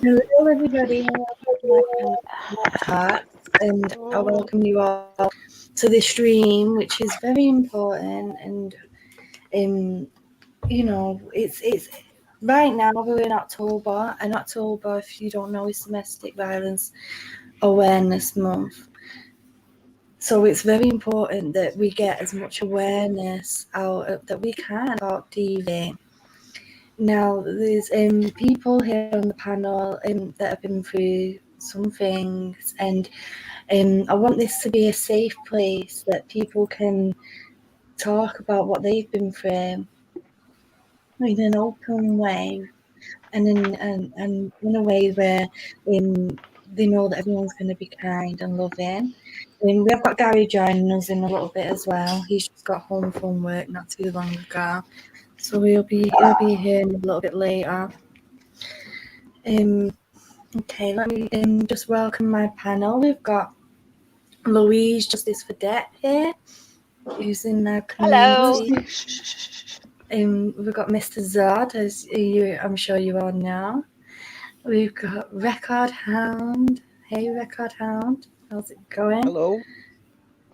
Hello, everybody, and welcome to my channel, Matt Hart, and I welcome you all to this stream, which is very important. And it's right now we're in October, and October, if you don't know, is Domestic Violence Awareness Month. So it's very important that we get as much awareness out that we can about DV. Now, there's people here on the panel that have been through some things, and I want this to be a safe place that people can talk about what they've been through in an open way, and in a way where they know that everyone's going to be kind and loving. We have got Gary joining us in a little bit as well. He's just got home from work not too long ago, so he'll be here a little bit later. Okay, let me just welcome my panel. We've got Louise Justice for Debt here, who's in our community. Hello. We've got Mr. Zod, as I'm sure you all know. We've got Record Hound. Hey, Record Hound, how's it going? Hello.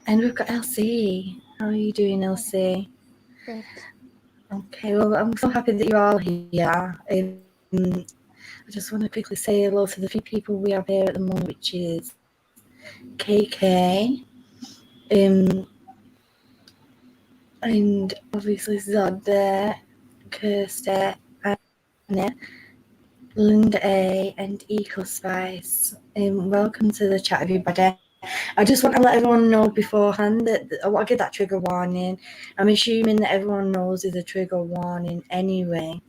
And we've got LC. How are you doing, LC? Good. Okay, well, I'm so happy that you're all here. I just want to quickly say hello to the few people we have here at the moment, which is KK, and obviously Zod there, Kirsty, Anna, Linda A, and EcoSpice. Welcome to the chat, everybody. I just want to let everyone know beforehand that I want to give that trigger warning. I'm assuming that everyone knows there's a trigger warning anyway,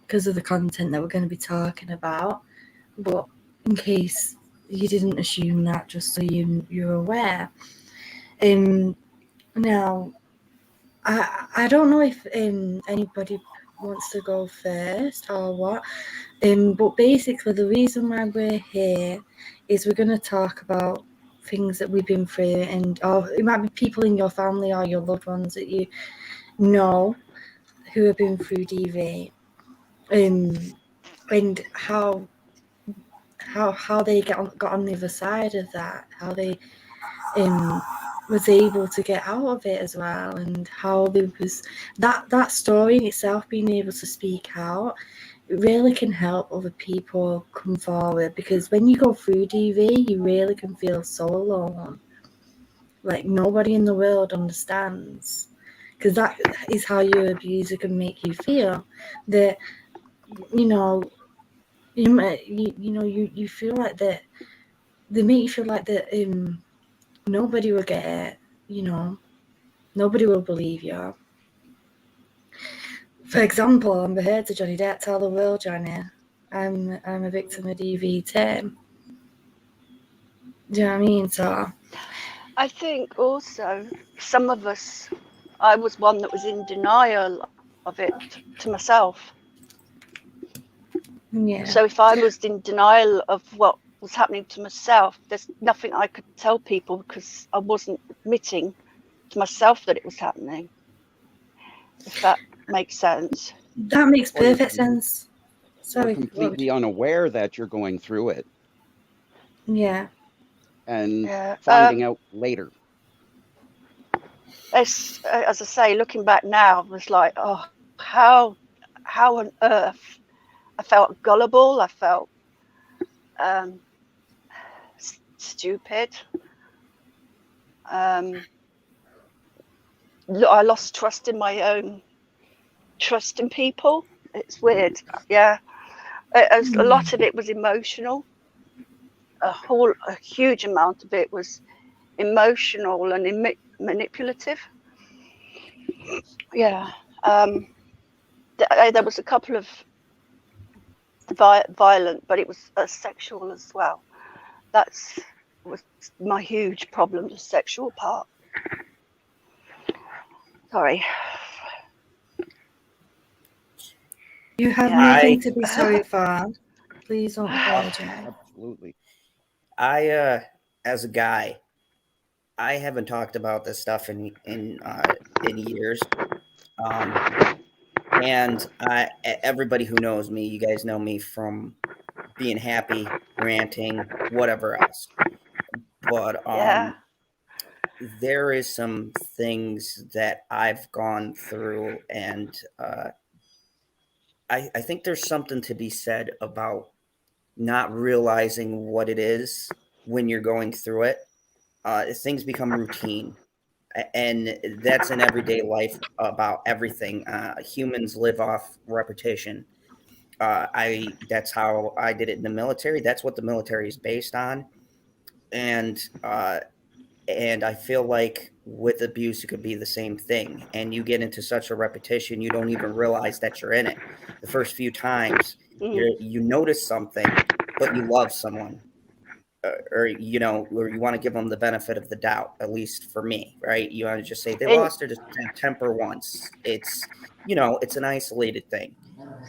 because of the content that we're going to be talking about. But in case you didn't assume that, just so you're aware. Now, I don't know if anybody wants to go first or what, but basically the reason why we're here is we're going to talk about things that we've been through, or it might be people in your family or your loved ones that you know who have been through DV, and how they got on the other side of that, how they was able to get out of it as well, and how there was that story in itself, being able to speak out, it really can help other people come forward, because when you go through DV, you really can feel so alone, like nobody in the world understands, because that is how your abuser can make you feel, that you feel like that they make you feel like that nobody will get it, nobody will believe you. For example, on behalf to Johnny Depp, tell the world, Johnny, I'm a victim of DVT. Do you know what I mean? So I think also some of us, I was one that was in denial of it to myself. yeah. So if I was in denial of what was happening to myself, there's nothing I could tell people because I wasn't admitting to myself that it was happening. If that makes sense. That makes perfect sense. Sorry. You're completely unaware that you're going through it. Yeah. And finding out later. As I say, looking back now, I was like, oh, how on earth? I felt gullible. I felt stupid. I lost trust in my own trust in people. It's weird. Yeah. A lot of it was emotional. A huge amount of it was emotional and manipulative. Yeah. There was a couple of violent, but it was sexual as well. That was my huge problem, the sexual part. Sorry. You have nothing to be sorry for. Please don't apologize. Absolutely. As a guy, I haven't talked about this stuff in years. And everybody who knows me, you guys know me from being happy, ranting, whatever else. But Yeah. there is some things that I've gone through, and I think there's something to be said about not realizing what it is when you're going through it. Things become routine, and that's in everyday life about everything. Humans live off repetition. That's how I did it in the military. That's what the military is based on, and I feel like with abuse, it could be the same thing. And you get into such a repetition, you don't even realize that you're in it. The first few times, you notice something, but you love someone, or you want to give them the benefit of the doubt. At least for me, right? You want to just say they And lost their temper once. It's it's an isolated thing,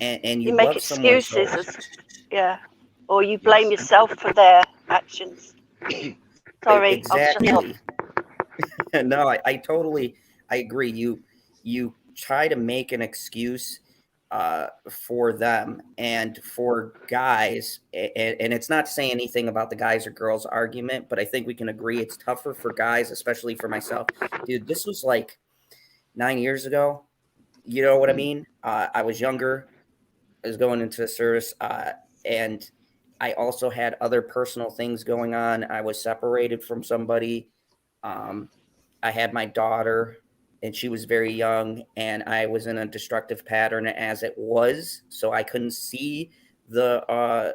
and you you make love someone so. excuses, yeah, or you blame yourself for their actions. Sorry, I'll shut up. Exactly. No, I totally I agree. You try to make an excuse for them, and for guys, and it's not saying anything about the guys or girls argument, but I think we can agree it's tougher for guys, especially for myself. Dude, this was like 9 years ago. You know what I mean? I was younger. I was going into the service, and I also had other personal things going on. I was separated from somebody. Um, I had my daughter, and she was very young, and I was in a destructive pattern as it was. So I couldn't see the, how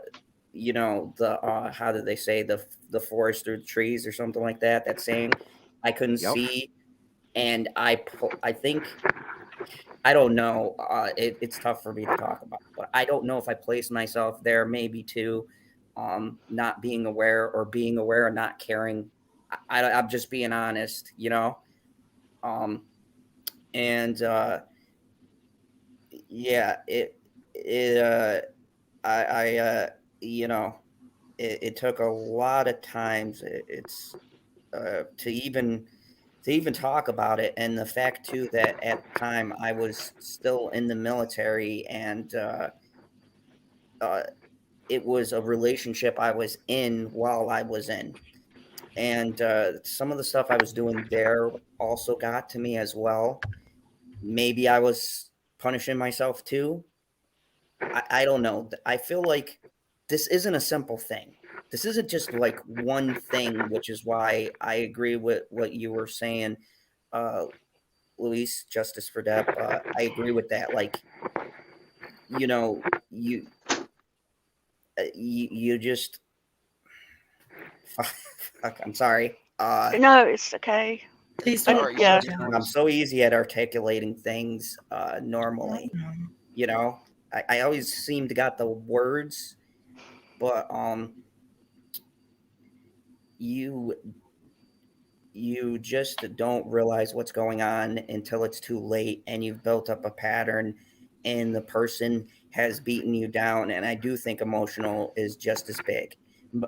did they say, the forest through the trees or something like that? That saying, I couldn't see, and I think I don't know. It's tough for me to talk about, but I don't know if I placed myself there, maybe too, not being aware, or being aware and not caring. I'm just being honest, um, and yeah, I it took a lot of times. It's to even talk about it, and the fact too that at the time I was still in the military, and uh, it was a relationship I was in while I was in, and some of the stuff I was doing there also got to me as well. Maybe I was punishing myself too. I don't know. I feel like this isn't a simple thing. This isn't just like one thing, which is why I agree with what you were saying, uh, Luis, Justice for Depp. I agree with that. Like, you know, you you just fuck, I'm sorry. No, it's okay. Please don't And, yeah. apologize. I'm so easy at articulating things normally. I always seem to got the words, but you just don't realize what's going on until it's too late, and you've built up a pattern, and the person has beaten you down. And I do think emotional is just as big.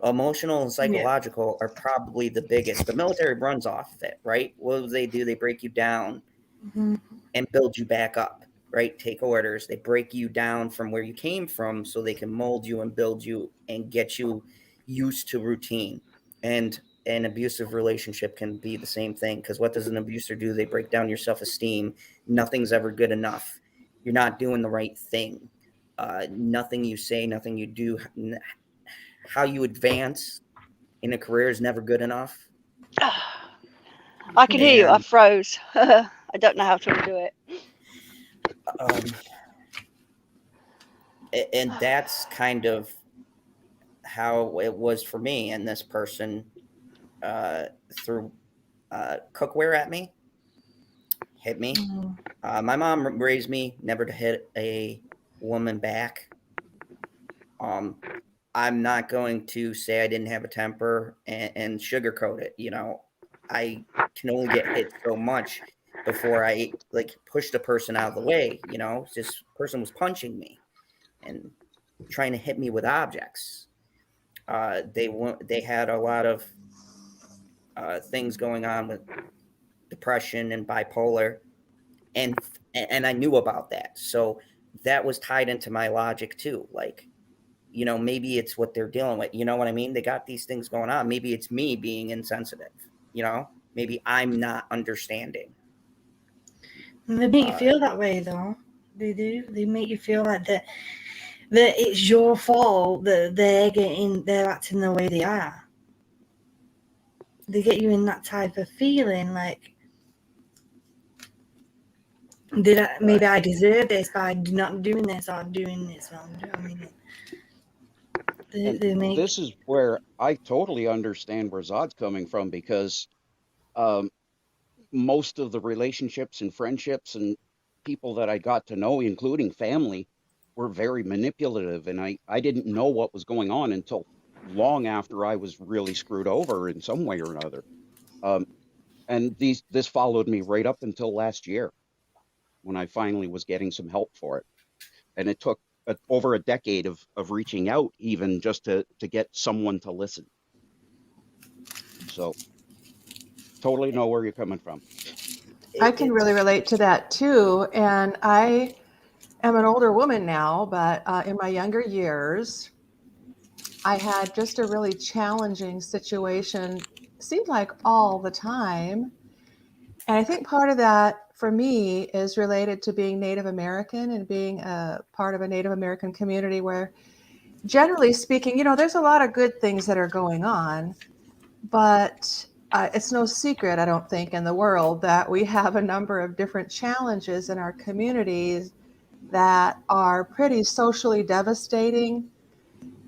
Emotional and psychological are probably the biggest. The military runs off of it, right? What do? They break you down and build you back up, right? Take orders. They break you down from where you came from so they can mold you and build you and get you used to routine. And an abusive relationship can be the same thing, because what does an abuser do? They break down your self-esteem. Nothing's ever good enough. You're not doing the right thing. Nothing you say, nothing you do, how you advance in a career is never good enough. I can hear you. I froze. I don't know how to do it. And that's kind of how it was for me. And this person threw cookware at me, hit me. My mom raised me never to hit a woman back. I'm not going to say I didn't have a temper and sugarcoat it. I can only get hit so much before I like push the person out of the way. This person was punching me and trying to hit me with objects. They had a lot of things going on with depression and bipolar, and I knew about that, so that was tied into my logic too. Like, you know, maybe it's what they're dealing with. You know what I mean? They got these things going on. Maybe it's me being insensitive, you know, maybe I'm not understanding. They make you feel that way, though. They do. They make you feel like that it's your fault that they're acting the way they are. They get you in that type of feeling, like, maybe I deserve this by not doing this or doing this wrong. Do you know what I mean? This is where I totally understand where Zod's coming from, because most of the relationships and friendships and people that I got to know, including family, were very manipulative, and I didn't know what was going on until long after I was really screwed over in some way or another. And this followed me right up until last year, when I finally was getting some help for it. And it took over a decade of reaching out, even just to get someone to listen. So totally know where you're coming from. I can really relate to that too. And I am an older woman now, but in my younger years, I had just a really challenging situation, seemed like all the time. And I think part of that for me is related to being Native American and being a part of a Native American community where, generally speaking, you know, there's a lot of good things that are going on, but it's no secret, I don't think, in the world that we have a number of different challenges in our communities that are pretty socially devastating,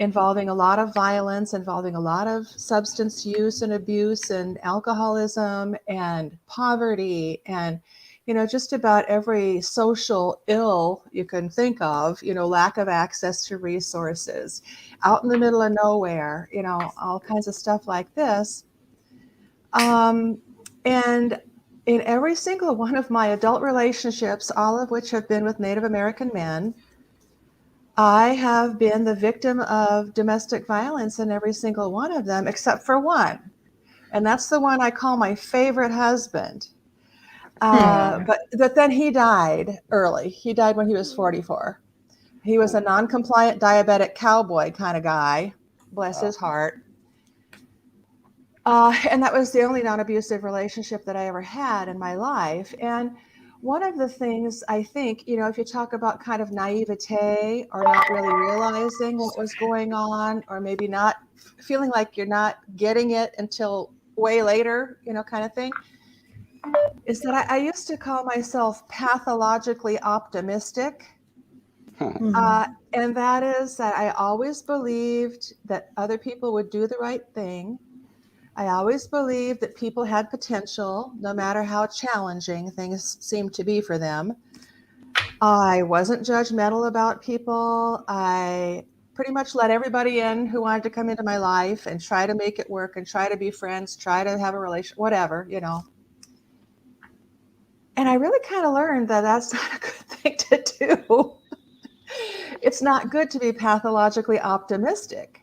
involving a lot of violence, involving a lot of substance use and abuse and alcoholism and poverty and, you know, just about every social ill you can think of, you know, lack of access to resources, out in the middle of nowhere, you know, all kinds of stuff like this. And in every single one of my adult relationships, all of which have been with Native American men, I have been the victim of domestic violence in every single one of them, except for one. And that's the one I call my favorite husband. But then he died early. He died when he was 44. He was a non-compliant diabetic cowboy kind of guy, bless his heart. And that was the only non-abusive relationship that I ever had in my life. And one of the things I think, you know, if you talk about kind of naivete or not really realizing what was going on, or maybe not feeling like you're not getting it until way later, you know, kind of thing, is that I used to call myself pathologically optimistic. And that is that I always believed that other people would do the right thing. I always believed that people had potential, no matter how challenging things seemed to be for them. I wasn't judgmental about people. I pretty much let everybody in who wanted to come into my life and try to make it work and try to be friends, try to have a relation, whatever, you know. And I really kind of learned that that's not a good thing to do. It's not good to be pathologically optimistic.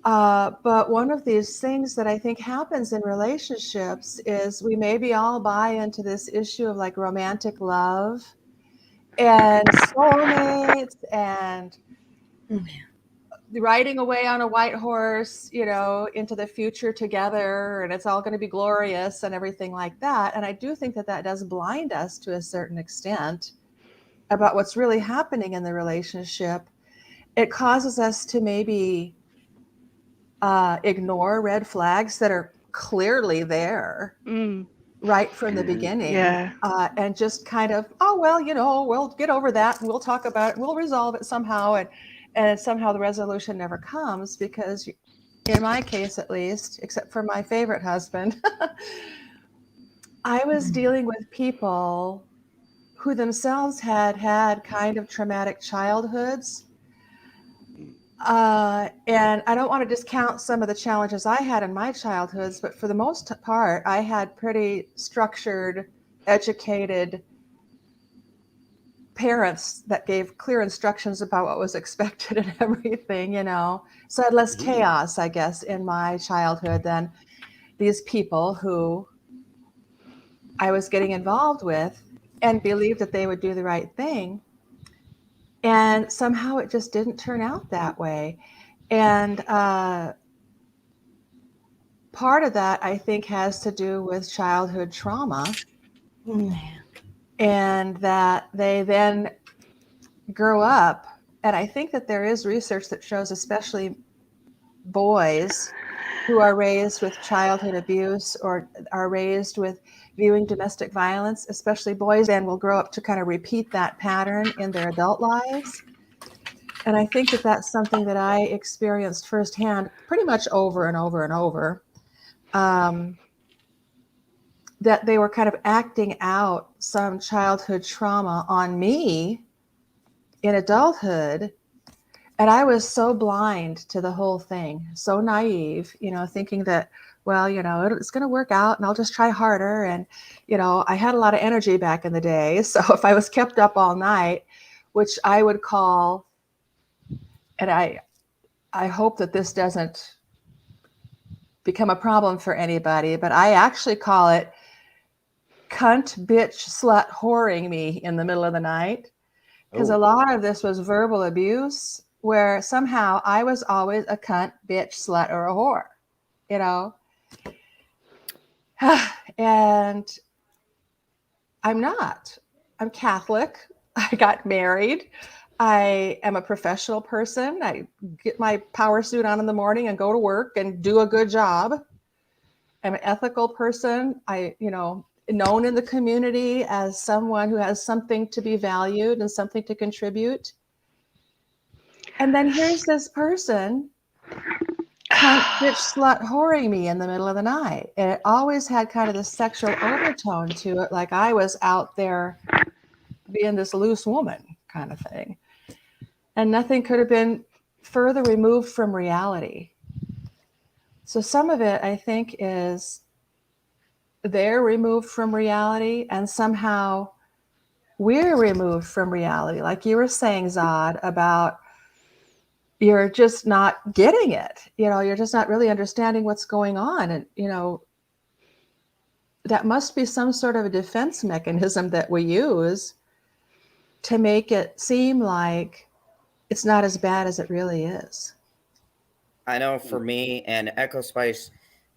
But one of these things that I think happens in relationships is we maybe all buy into this issue of like romantic love and soulmates and riding away on a white horse, you know, into the future together, and it's all going to be glorious and everything like that. And I do think that that does blind us to a certain extent about what's really happening in the relationship. It causes us to maybe ignore red flags that are clearly there right from the beginning. And just kind of, oh, well, you know, we'll get over that and we'll talk about it. We'll resolve it somehow. And somehow the resolution never comes because, in my case at least, except for my favorite husband, I was dealing with people who themselves had had kind of traumatic childhoods. And I don't want to discount some of the challenges I had in my childhoods, but for the most part, I had pretty structured, educated parents that gave clear instructions about what was expected and everything, you know. So I had less chaos, I guess, in my childhood than these people who I was getting involved with and believed that they would do the right thing. And somehow it just didn't turn out that way. And part of that, I think, has to do with childhood trauma, and that they then grow up. And I think that there is research that shows, especially boys who are raised with childhood abuse or are raised with viewing domestic violence, especially boys, then will grow up to kind of repeat that pattern in their adult lives. And I think that that's something that I experienced firsthand pretty much over and over and over. That they were kind of acting out some childhood trauma on me in adulthood. And I was so blind to the whole thing, so naive, thinking that, well, it's going to work out and I'll just try harder. And, I had a lot of energy back in the day. So if I was kept up all night, which I would call, and I hope that this doesn't become a problem for anybody, but I actually call it cunt, bitch, slut whoring me in the middle of the night. Because a lot of this was verbal abuse where somehow I was always a cunt, bitch, slut, or a whore, And I'm not. I'm Catholic. I got married. I am a professional person. I get my power suit on in the morning and go to work and do a good job. I'm an ethical person. Known in the community as someone who has something to be valued and something to contribute. And then here's this person, cunt, bitch, slut, whoring me in the middle of the night. And it always had kind of this sexual overtone to it, like I was out there being this loose woman kind of thing. And nothing could have been further removed from reality. So some of it, I think, is they're removed from reality, and somehow we're removed from reality. Like you were saying, Zod, about you're just not getting it. You're just not really understanding what's going on. And, that must be some sort of a defense mechanism that we use to make it seem like it's not as bad as it really is. I know for me, and Echo Spice,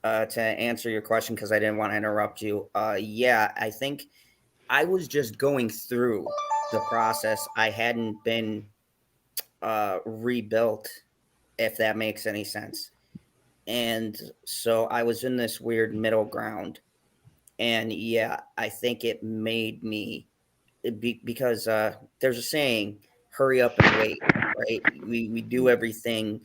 to answer your question, because I didn't want to interrupt you. Yeah, I think I was just going through the process. I hadn't been rebuilt, if that makes any sense. And so I was in this weird middle ground. And yeah, I think it made me, because there's a saying, hurry up and wait, right? We do everything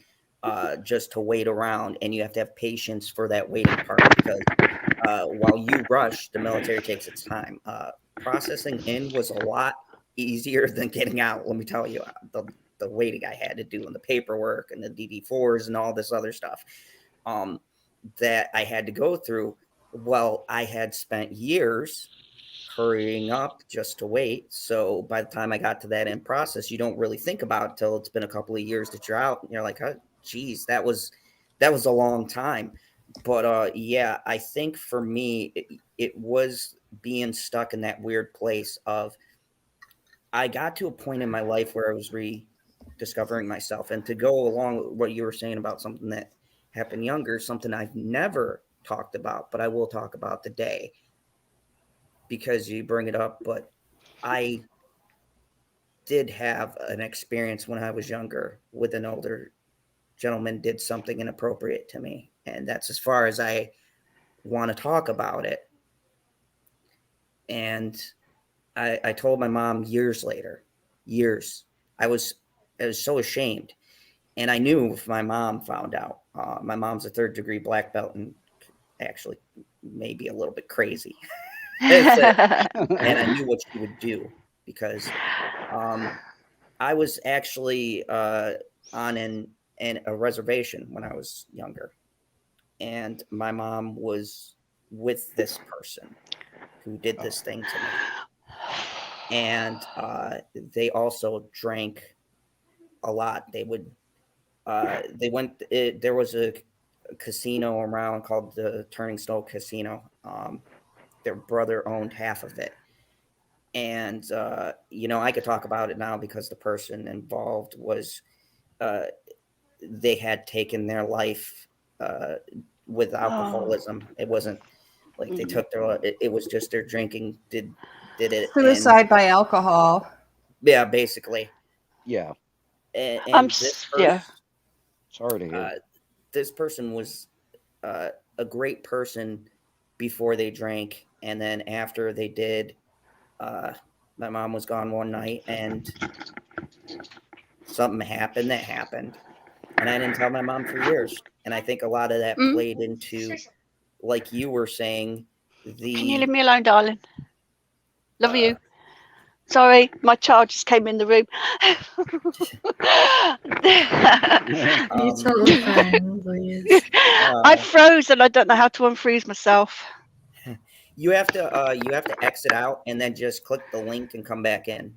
just to wait around, and you have to have patience for that waiting part, because while you rush, the military takes its time. Processing in was a lot easier than getting out. Let me tell you, the waiting I had to do and the paperwork and the DD4s and all this other stuff that I had to go through. Well, I had spent years hurrying up just to wait. So by the time I got to that end process, you don't really think about it till it's been a couple of years that you're out. And you're like, oh, geez, that was a long time. But yeah, I think for me, it was being stuck in that weird place of, I got to a point in my life where I was rediscovering myself. And to go along with what you were saying about something that happened younger, something I've never talked about, but I will talk about today because you bring it up. But I did have an experience when I was younger with an older gentleman did something inappropriate to me. And that's as far as I want to talk about it. And I told my mom years later, I was so ashamed. And I knew if my mom found out, my mom's a 3rd degree black belt and actually maybe a little bit crazy. And I knew what she would do, because I was actually on a reservation when I was younger. And my mom was with this person who did this thing to me. And they also drank a lot. They went, there was a casino around called the Turning Stone Casino. Their brother owned half of it. And I could talk about it now because the person involved was they had taken their life with alcoholism. It wasn't like they took their, it was just their drinking did it. And Suicide by alcohol. yeah, basically. Yeah. And this yeah. person, Sorry to hear. this person was a great person before they drank, and then after they did, my mom was gone one night, and something happened that happened, and I didn't tell my mom for years. And I think a lot of that played into, like you were saying, Can you leave me alone, darling? Love you. Sorry, my child just came in the room. You're totally fine, Louise. I froze and I don't know how to unfreeze myself. You have to exit out and then just click the link and come back in.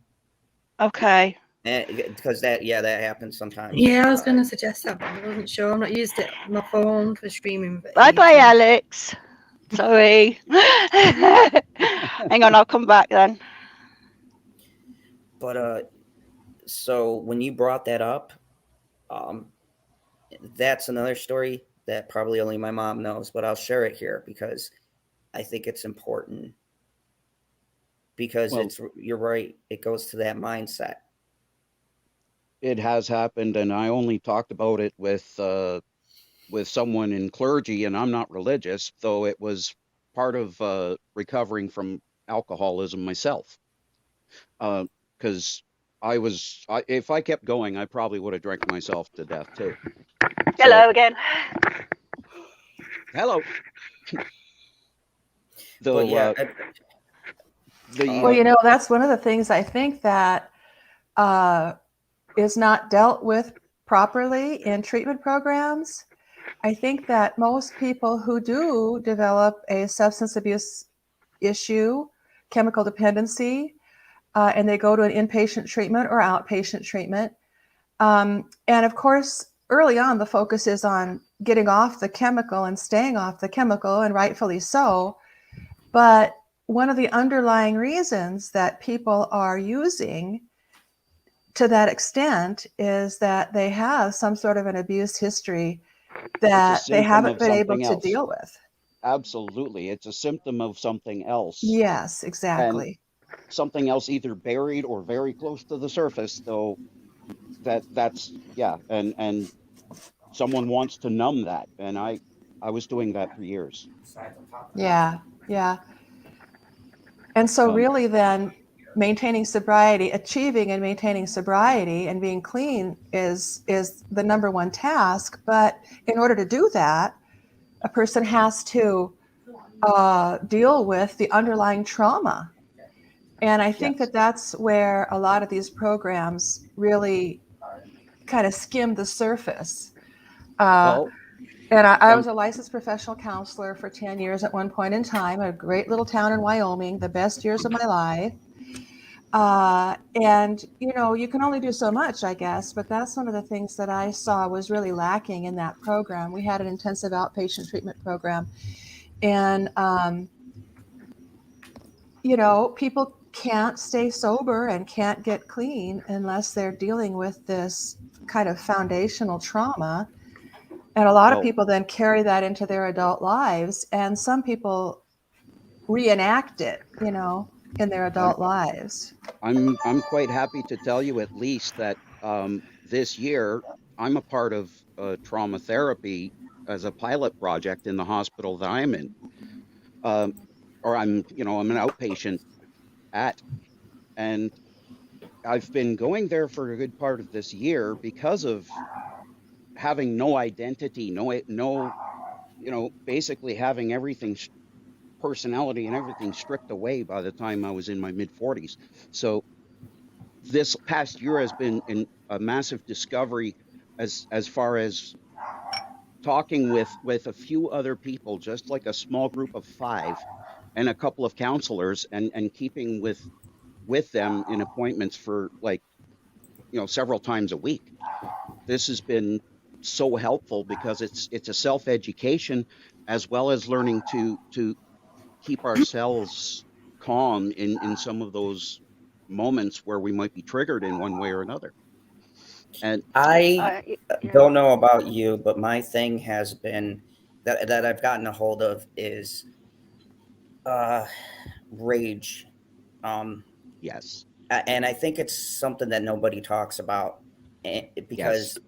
Okay. Because that happens sometimes. Yeah, I was going to suggest that, but I wasn't sure. I've not used it on my phone for streaming. Bye bye, Alex. Sorry. Hang on, I'll come back then. But so when you brought that up, that's another story that probably only my mom knows, but I'll share it here because I think it's important. Because you're right, it goes to that mindset. It has happened, and I only talked about it with someone in clergy, and I'm not religious, though it was part of recovering from alcoholism myself. Because if I kept going, I probably would have drank myself to death too. Hello again. Hello. Well, yeah. Well, that's one of the things I think that is not dealt with properly in treatment programs. I think that most people who do develop a substance abuse issue, chemical dependency, and they go to an inpatient treatment or outpatient treatment. And of course, early on, the focus is on getting off the chemical and staying off the chemical, and rightfully so. But one of the underlying reasons that people are using to that extent is that they have some sort of an abuse history that they haven't been able to deal with. Absolutely. It's a symptom of something else. Yes, exactly. And something else either buried or very close to the surface, though that's and someone wants to numb that. And I was doing that for years. Yeah. And so really then achieving and maintaining sobriety and being clean is the number one task. But in order to do that, a person has to deal with the underlying trauma. And I think that that's where a lot of these programs really kind of skim the surface. And I was a licensed professional counselor for 10 years at one point in time, a great little town in Wyoming, the best years of my life. And, you can only do so much, I guess, but that's one of the things that I saw was really lacking in that program. We had an intensive outpatient treatment program. And, people can't stay sober and can't get clean unless they're dealing with this kind of foundational trauma. And a lot of people then carry that into their adult lives, and some people reenact it, in their adult lives. I'm quite happy to tell you at least that this year I'm a part of trauma therapy as a pilot project in the hospital that I'm in, or I'm an outpatient at, and I've been going there for a good part of this year because of having no identity, no, basically having everything, personality and everything stripped away by the time I was in my mid-40s. So this past year has been a massive discovery as far as talking with a few other people, just like a small group of 5 and a couple of counselors, and keeping with them in appointments for several times a week. This has been so helpful because it's a self-education as well as learning to keep ourselves calm in some of those moments where we might be triggered in one way or another. And I Yeah. don't know about you, but my thing has been that I've gotten a hold of is rage. yes, And I think it's something that nobody talks about because yes,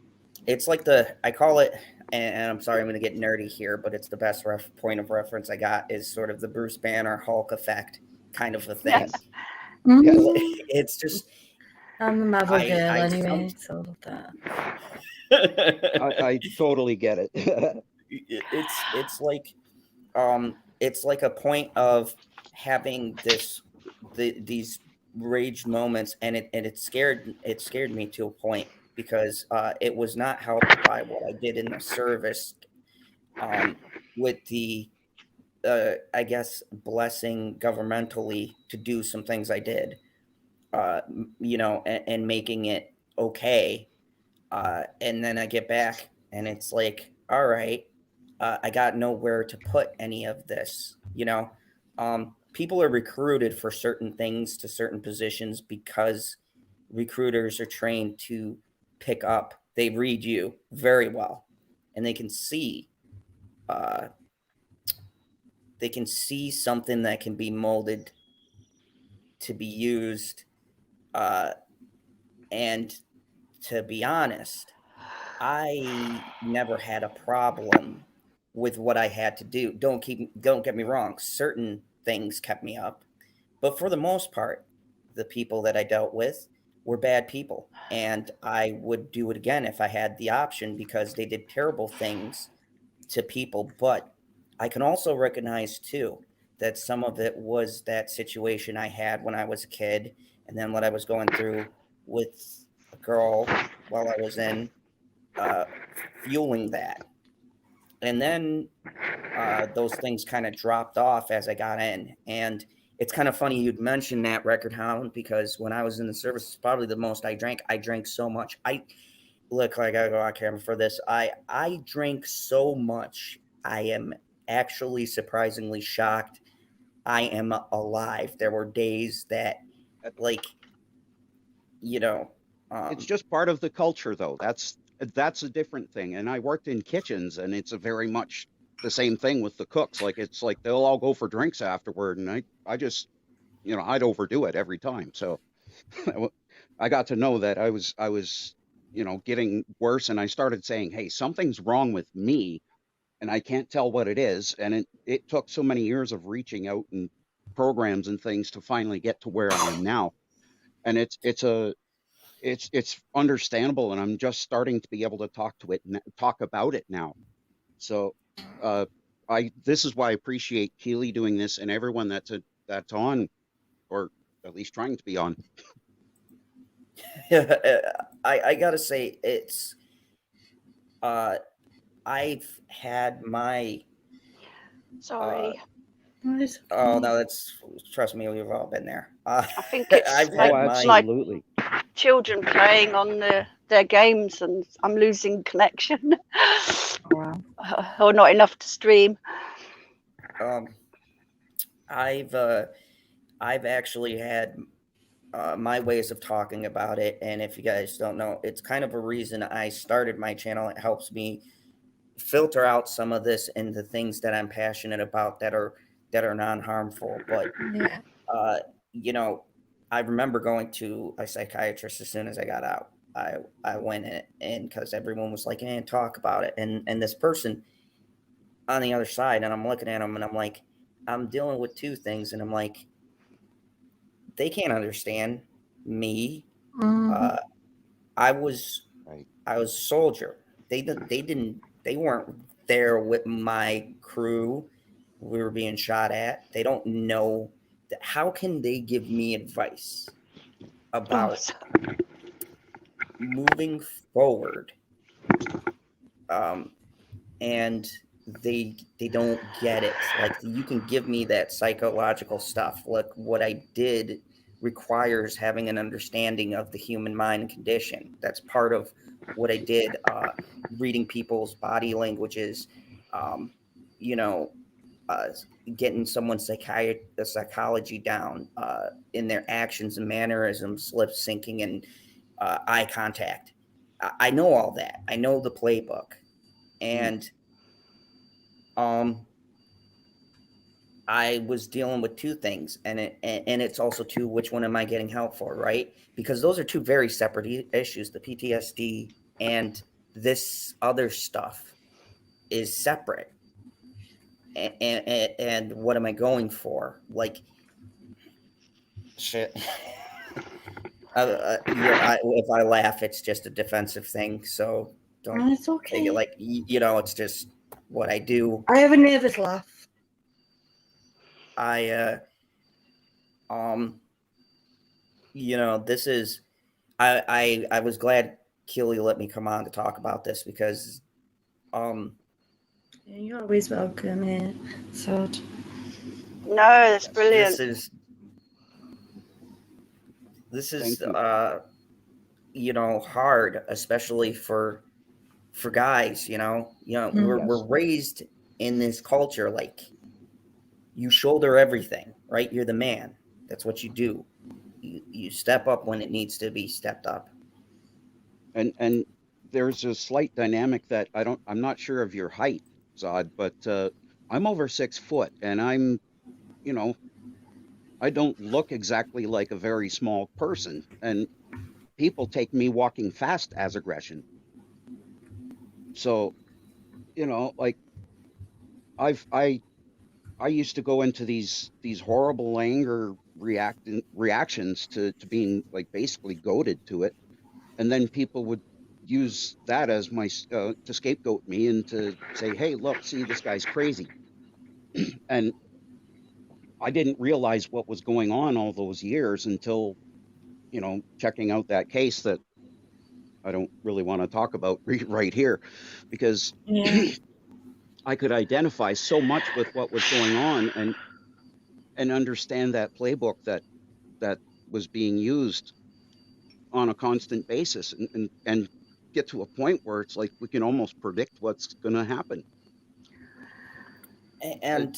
it's like I call it, and I'm sorry, I'm going to get nerdy here, but it's the best point of reference I got is sort of the Bruce Banner Hulk effect kind of a thing. Yes. yes. It's just, I'm a Marvel girl I anyway, so I love that. I totally get it. it's like, it's like a point of having these rage moments, and it scared me to a point because it was not helped by what I did in the service, with the I guess blessing governmentally to do some things I did, and making it okay. And then I get back and it's like, all right, I got nowhere to put any of this. People are recruited for certain things to certain positions because recruiters are trained to pick up, they read you very well, and uh, they can see something that can be molded to be used. Uh, and to be honest, I never had a problem with what I had to do. Don't get me wrong. Certain things kept me up, but for the most part, the people that I dealt with were bad people, and I would do it again if I had the option because they did terrible things to people. But I can also recognize too that some of it was that situation I had when I was a kid, and then what I was going through with a girl while I was in, uh, fueling that. And then those things kind of dropped off as I got in. And it's kind of funny you'd mention that, Record Hound, because when I was in the service, it's probably the most I drank. I drank so much. I look like I go on camera for this. I drank so much. I am actually surprisingly shocked I am alive. There were days that, like, you know, It's um, just part of the culture, though. That's a different thing. And I worked in kitchens, and it's a very much the same thing with the cooks. Like it's like they'll all go for drinks afterward, and I just I'd overdo it every time. So I got to know that I was getting worse, and I started saying, hey, something's wrong with me, and I can't tell what it is. And it took so many years of reaching out and programs and things to finally get to where I am now. And it's understandable, and I'm just starting to be able to talk about it now. So uh I this is why I appreciate Keely doing this, and everyone that's on, or at least trying to be on. I gotta say uh, I've had my Sorry. oh no, that's, trust me, we've all been there. I think it's I've my, Oh, had my my absolutely. children playing on their games and I'm losing connection. Wow. Or not enough to stream. um, I've actually had my ways of talking about it, and if you guys don't know, it's kind of a reason I started my channel. It helps me filter out some of this into things that I'm passionate about that are non-harmful. But Yeah. uh, you know, I remember going to a psychiatrist as soon as I got out. I went in because everyone was like, "And talk about it." And this person on the other side, and I'm looking at them, and I'm like, I'm dealing with two things, and I'm like, they can't understand me. Mhm. Uh, I was Right. I was a soldier. They weren't there with my crew. We were being shot at. They don't know that. How can they give me advice Oh, about moving forward? Um, and they don't get it. Like, you can give me that psychological stuff. Like, what I did requires having an understanding of the human mind and condition. That's part of what I did. Reading people's body languages, um, you know, getting someone's psychology down in their actions and mannerisms, lip syncing, and eye contact. I know all that. I know the playbook, and I was dealing with two things, and it's also too, which one am I getting help for, right? Because those are two very separate issues. The PTSD and this other stuff is separate. And what am I going for? Like, shit. If I laugh, it's just a defensive thing. So don't It's okay. take it like, it's just what I do. I have a nervous laugh. This is, I was glad Keely let me come on to talk about this because, You're always welcome here. So, No, that's brilliant. This is hard, especially for guys. We're raised in this culture like you shoulder everything, right? You're the man. That's what you do. You step up when it needs to be stepped up. And there's a slight dynamic that I'm not sure of your height, Zod, but I'm over 6 foot, and I'm, I don't look exactly like a very small person, and people take me walking fast as aggression. So, like I used to go into these horrible anger reactions to being like basically goaded to it, and then people would use that as my to scapegoat me and to say, hey, look, see, this guy's crazy. And I didn't realize what was going on all those years until checking out that case that I don't really want to talk about right here, because I could identify so much with what was going on and understand that playbook that was being used on a constant basis, and get to a point where it's like we can almost predict what's going to happen. And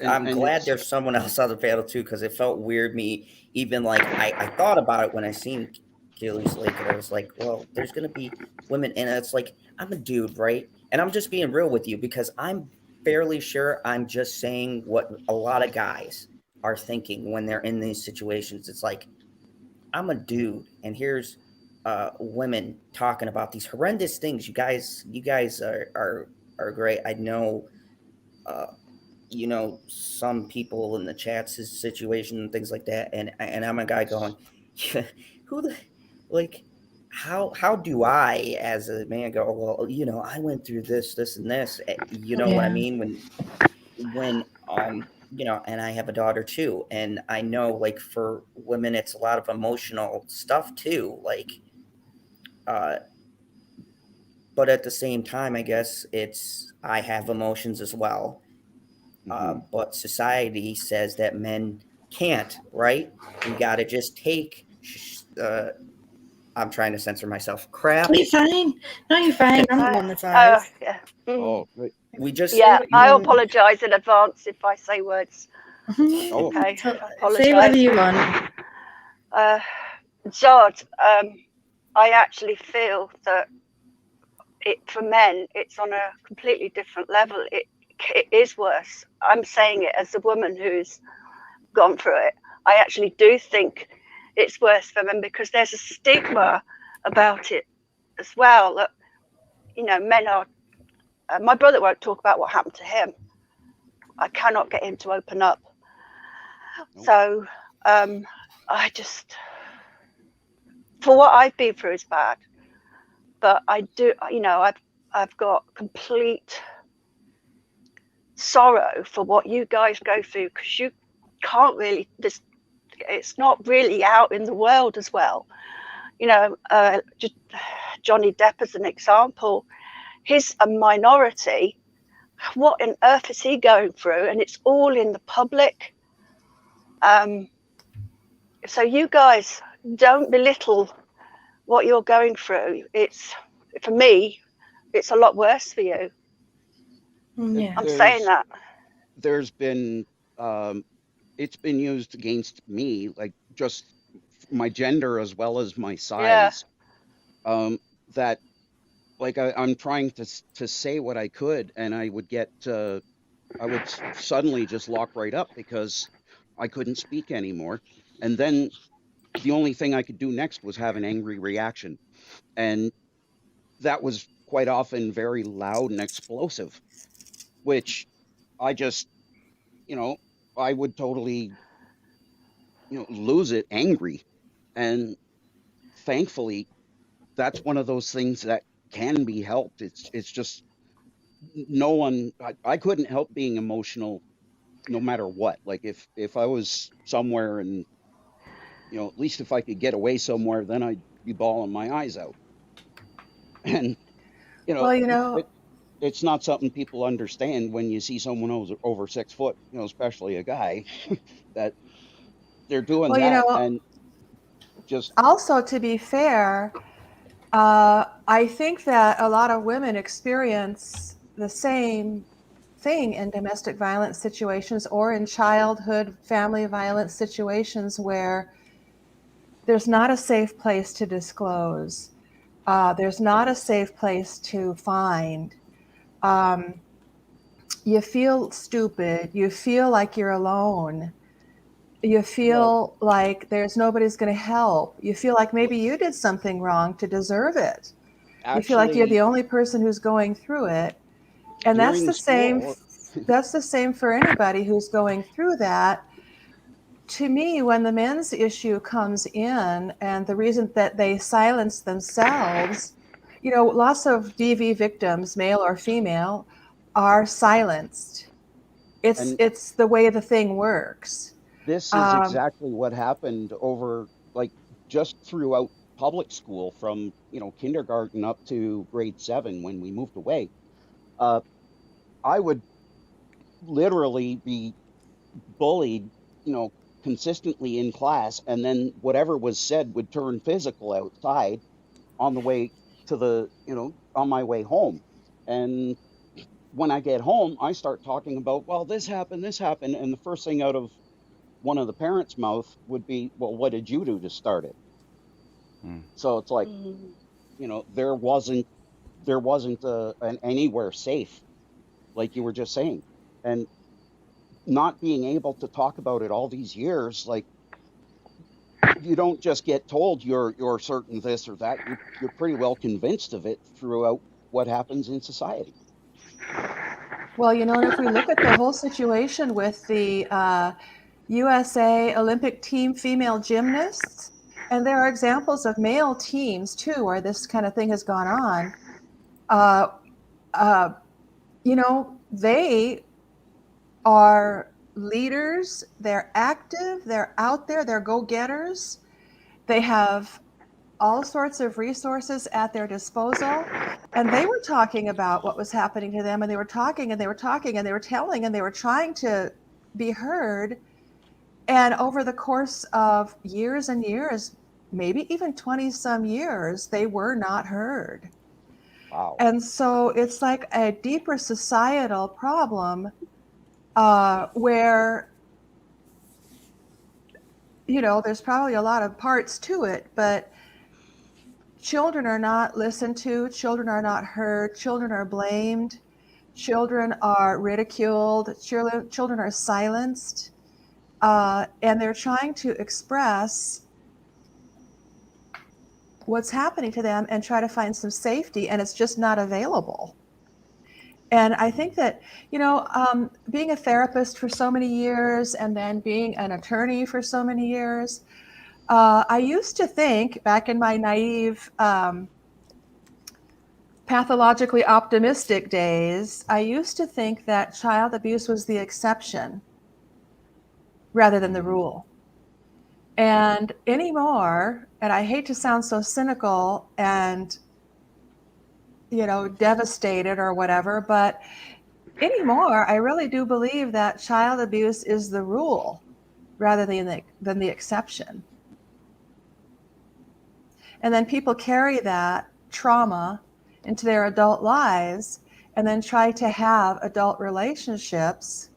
I'm glad there's someone else on the panel too, because it felt weird. Me even like I thought about it when I seen Keely's Lake, and I was like, well, there's gonna be women, and it's like I'm a dude, right? And I'm just being real with you because I'm fairly sure I'm just saying what a lot of guys are thinking when they're in these situations. It's like I'm a dude, and here's women talking about these horrendous things. You guys are great. I know. Some people in the chats situation and things like that, and I'm a guy going, how do I as a man go, well, I went through this and this, what I mean, when and I have a daughter too, and I know like for women it's a lot of emotional stuff too, like but at the same time I guess I have emotions as well. But society says that men can't, right? We got to just take, I'm trying to censor myself, crap. You're fine. No, you're fine. I'm the one that's honest. Yeah. Oh, right. We just I apologize in advance if I say words. Oh. Okay. Say whatever you want. Zod, I actually feel that for men, it's on a completely different level. It is worse. I'm saying it as a woman who's gone through it. I actually do think it's worse for men because there's a stigma about it as well. That, men are. My brother won't talk about what happened to him. I cannot get him to open up. Nope. So I just, for what I've been through is bad. But I do, I've got complete sorrow for what you guys go through because you can't really, it's not really out in the world as well. Just Johnny Depp as an example, he's a minority. What on earth is he going through? And it's all in the public. So you guys don't belittle what you're going through. For me, it's a lot worse for you. Yeah. I'm saying that. There's been it's been used against me, like just my gender as well as my Yeah. size. That like I'm trying to say what I could, and I would get I would suddenly just lock right up because I couldn't speak anymore. And then the only thing I could do next was have an angry reaction, and that was quite often very loud and explosive, which I just, you know, I would totally, lose it angry. And thankfully, that's one of those things that can be helped. It's just no one, I couldn't help being emotional no matter what. Like if I was somewhere and, at least if I could get away somewhere, then I'd be bawling my eyes out. And, you know, Well, it, it's not something people understand when you see someone who's over 6 foot, especially a guy, that they're doing well, that and just also to be fair, I think that a lot of women experience the same thing in domestic violence situations or in childhood family violence situations where there's not a safe place to disclose. There's not a safe place to find. Um, you feel stupid. You feel like you're alone. You well, feel like there's nobody's going to help. You feel like maybe you did something wrong to deserve it. You feel like you're actually the only person who's going through it. And that's during the same school. that's the same for anybody who's going through that. To me, when the men's issue comes in and the reason that they silence themselves, lots of DV victims, male or female, are silenced. It's And it's the way the thing works. this is Um, exactly what happened over like just throughout public school from, kindergarten up to grade 7 when we moved away. Uh, I would literally be bullied, consistently in class, and then whatever was said would turn physical outside on the way to on my way home. And when I get home, I start talking about, well, this happened. And the first thing out of one of the parents' mouth would be, well, what did you do to start it? Mm. So it's like, Mm. there wasn't an anywhere safe, like you were just saying. And not being able to talk about it all these years, like you don't just get told you're certain this or that. You're pretty well convinced of it throughout what happens in society. well, and if we look at the whole situation with the USA Olympic team female gymnasts, and there are examples of male teams too where this kind of thing has gone on. Uh, uh, they are leaders, they're active, they're out there, they're go-getters. They have all sorts of resources at their disposal. And they were talking about what was happening to them, and they were talking and they were talking and they were telling and they were trying to be heard. And over the course of years and years, maybe even 20 some years, they were not heard. Wow. And so it's like a deeper societal problem where, there's probably a lot of parts to it, but children are not listened to, children are not heard, children are blamed, children are ridiculed, children are silenced, and they're trying to express what's happening to them and try to find some safety, and it's just not available. And I think that, being a therapist for so many years and then being an attorney for so many years, I used to think back in my naive, pathologically optimistic days, I used to think that child abuse was the exception rather than the rule. And anymore, and I hate to sound so cynical and, devastated or whatever, but anymore, I really do believe that child abuse is the rule rather than the exception. And then people carry that trauma into their adult lives, and then try to have adult relationships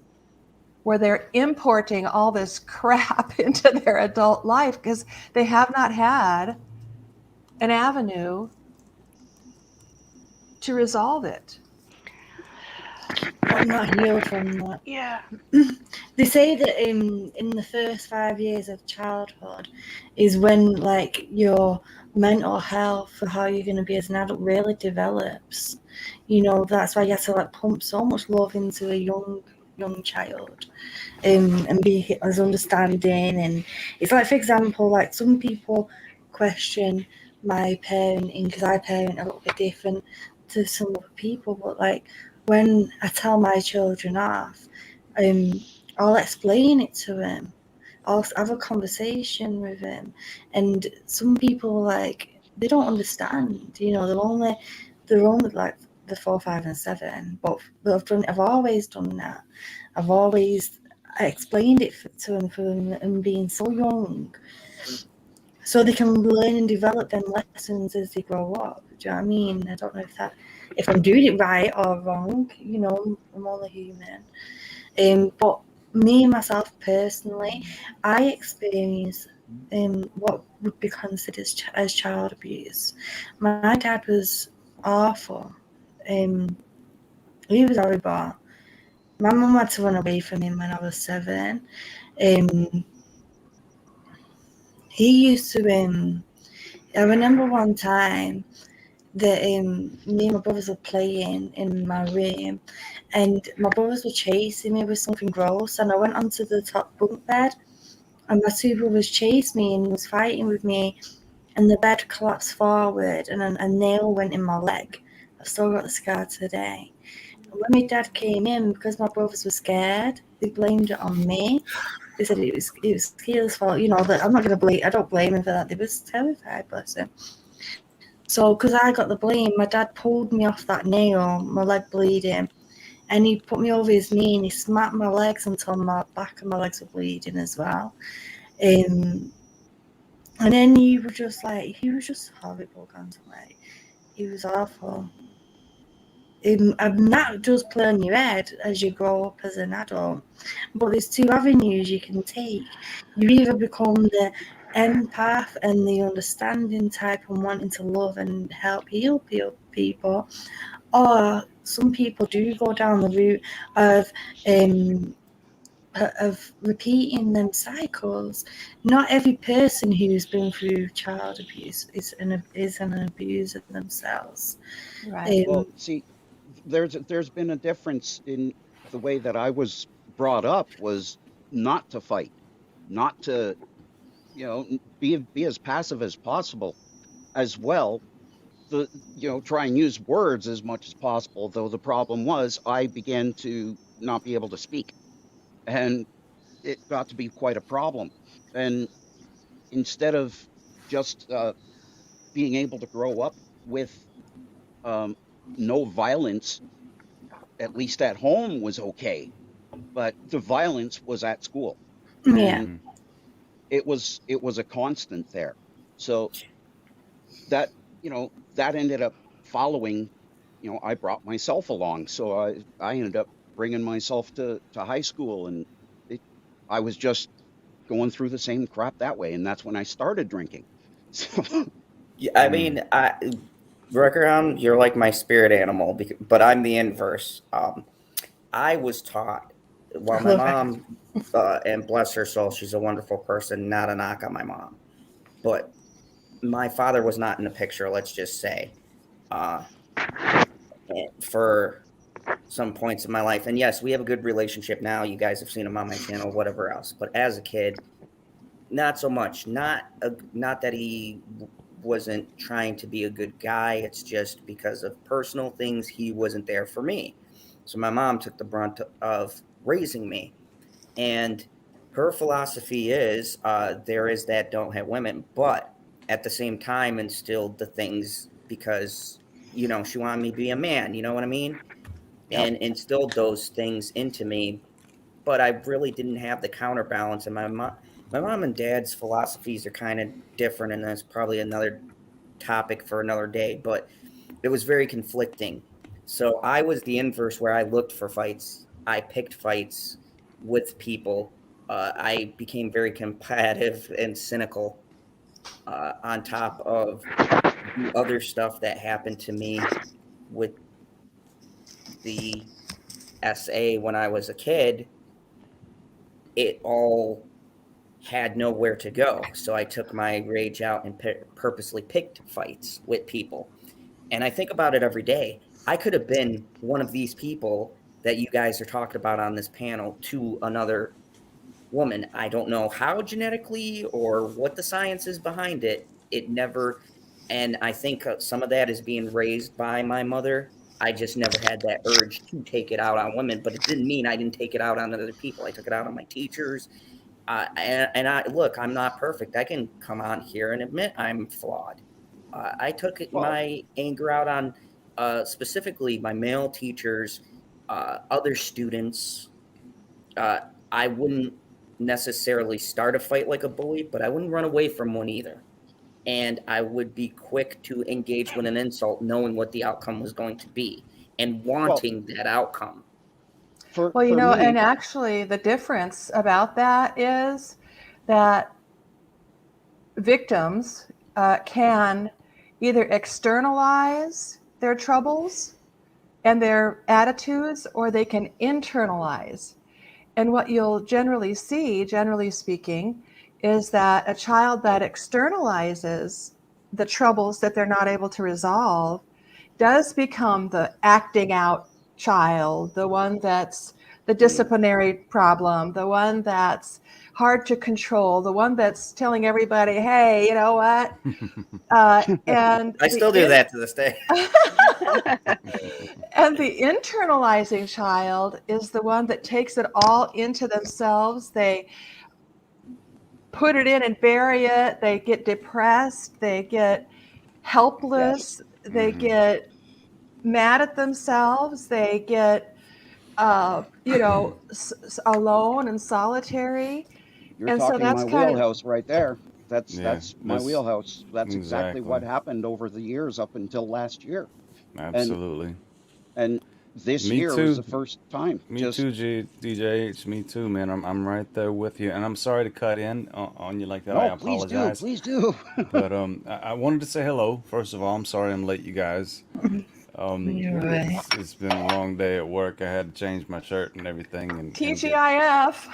where they're importing all this crap into their adult life because they have not had an avenue to resolve it. I'm not healed from that. Yeah. They say that in the first 5 years of childhood is when like your mental health for how you're going to be as an adult really develops. You know, that's why you have to like pump so much love into a young child, and be as understanding. And it's like, for example, like some people question my parenting because I parent a little bit different to some other people, but like when I tell my children off, I'll explain it to him. I'll have a conversation with him, and some people like they don't understand. You know, they're only like the 4, 5, and 7. But I've always done that. I've always explained it to them from them being so young, so they can learn and develop them lessons as they grow up. Do you know what I mean? I don't know if I'm doing it right or wrong. You know, I'm only human. But me myself personally, I experienced what would be considered as child abuse. My dad was awful. He was horrible. My mum had to run away from him when I was 7. He used to. I remember one time that me and my brothers were playing in my room, and my brothers were chasing me with something gross, and I went onto the top bunk bed, and my 2 brothers chased me and was fighting with me, and the bed collapsed forward, and a nail went in my leg. I've still got the scar today. And when my dad came in, because my brothers were scared, they blamed it on me. They said it was Keela's fault. You know, that I'm not going to blame. I don't blame him for that. They were terrified, bless him. So, because I got the blame, my dad pulled me off that nail, my leg bleeding, and he put me over his knee and he smacked my legs until my back and my legs were bleeding as well. And then he was just horrible, like, he was awful. And that does play on your head as you grow up as an adult. But there's 2 avenues you can take. You either become the empath and the understanding type and wanting to love and help heal people, or some people do go down the route of repeating them cycles. Not every person who's been through child abuse is an abuser themselves. Right. Well, see, there's been a difference in the way that I was brought up was not to fight, not to, be as passive as possible as well. Try and use words as much as possible, though the problem was I began to not be able to speak, and it got to be quite a problem. And instead of just being able to grow up with um, no violence, at least at home was okay, but the violence was at school, Yeah. and it was a constant there. So that that ended up following. I brought myself along, so I ended up bringing myself to high school, and I was just going through the same crap that way, and that's when I started drinking. So, Yeah, I mean, Reckerham, you're like my spirit animal, but I'm the inverse. I was taught, while my mom, and bless her soul, she's a wonderful person, not a knock on my mom, but my father was not in the picture, let's just say, for some points in my life. And yes, we have a good relationship now. You guys have seen him on my channel, whatever else. But as a kid, not so much. Not that he wasn't trying to be a good guy. It's just because of personal things, he wasn't there for me. So my mom took the brunt of raising me. And her philosophy is there is that don't hit women, but at the same time instilled the things because, she wanted me to be a man, you know what I mean? Yep. And instilled those things into me. But I really didn't have the counterbalance. And my mom and dad's philosophies are kind of different, and that's probably another topic for another day. But it was very conflicting. So I was the inverse, where I looked for fights. I picked fights with people. I became very combative and cynical, on top of the other stuff that happened to me with the SA when I was a kid. It all had nowhere to go. So I took my rage out and purposely picked fights with people. And I think about it every day. I could have been one of these people that you guys are talking about on this panel to another woman. I don't know how genetically or what the science is behind it. It never, and I think some of that is being raised by my mother. I just never had that urge to take it out on women, but it didn't mean I didn't take it out on other people. I took it out on my teachers. And I look, I'm not perfect. I can come on here and admit I'm flawed. I took my anger out on specifically my male teachers, other students. I wouldn't necessarily start a fight like a bully, but I wouldn't run away from one either. And I would be quick to engage with an insult, knowing what the outcome was going to be and wanting that outcome. Well, you know, and actually the difference about that is that victims can either externalize their troubles and their attitudes, or they can internalize. And what you'll generally see, generally speaking, is that a child that externalizes the troubles that they're not able to resolve does become the acting out child, the one that's the disciplinary problem, the one that's hard to control, the one that's telling everybody, hey, you know what? And I still do that to this day. And the internalizing child is the one that takes it all into themselves. They put it in and bury it. They get depressed. They get helpless. Yes. They get mad at themselves. They get, alone and solitary. You're talking my wheelhouse right there. That's my wheelhouse. That's exactly what happened over the years up until last year. Absolutely. And this year was the first time. Me too, DJH. Me too, man. I'm right there with you, and I'm sorry to cut in on you like that. I apologize. Please do. But I wanted to say hello. First of all, I'm sorry I'm late, you guys. It's been a long day at work. I had to change my shirt and everything. And TGIF.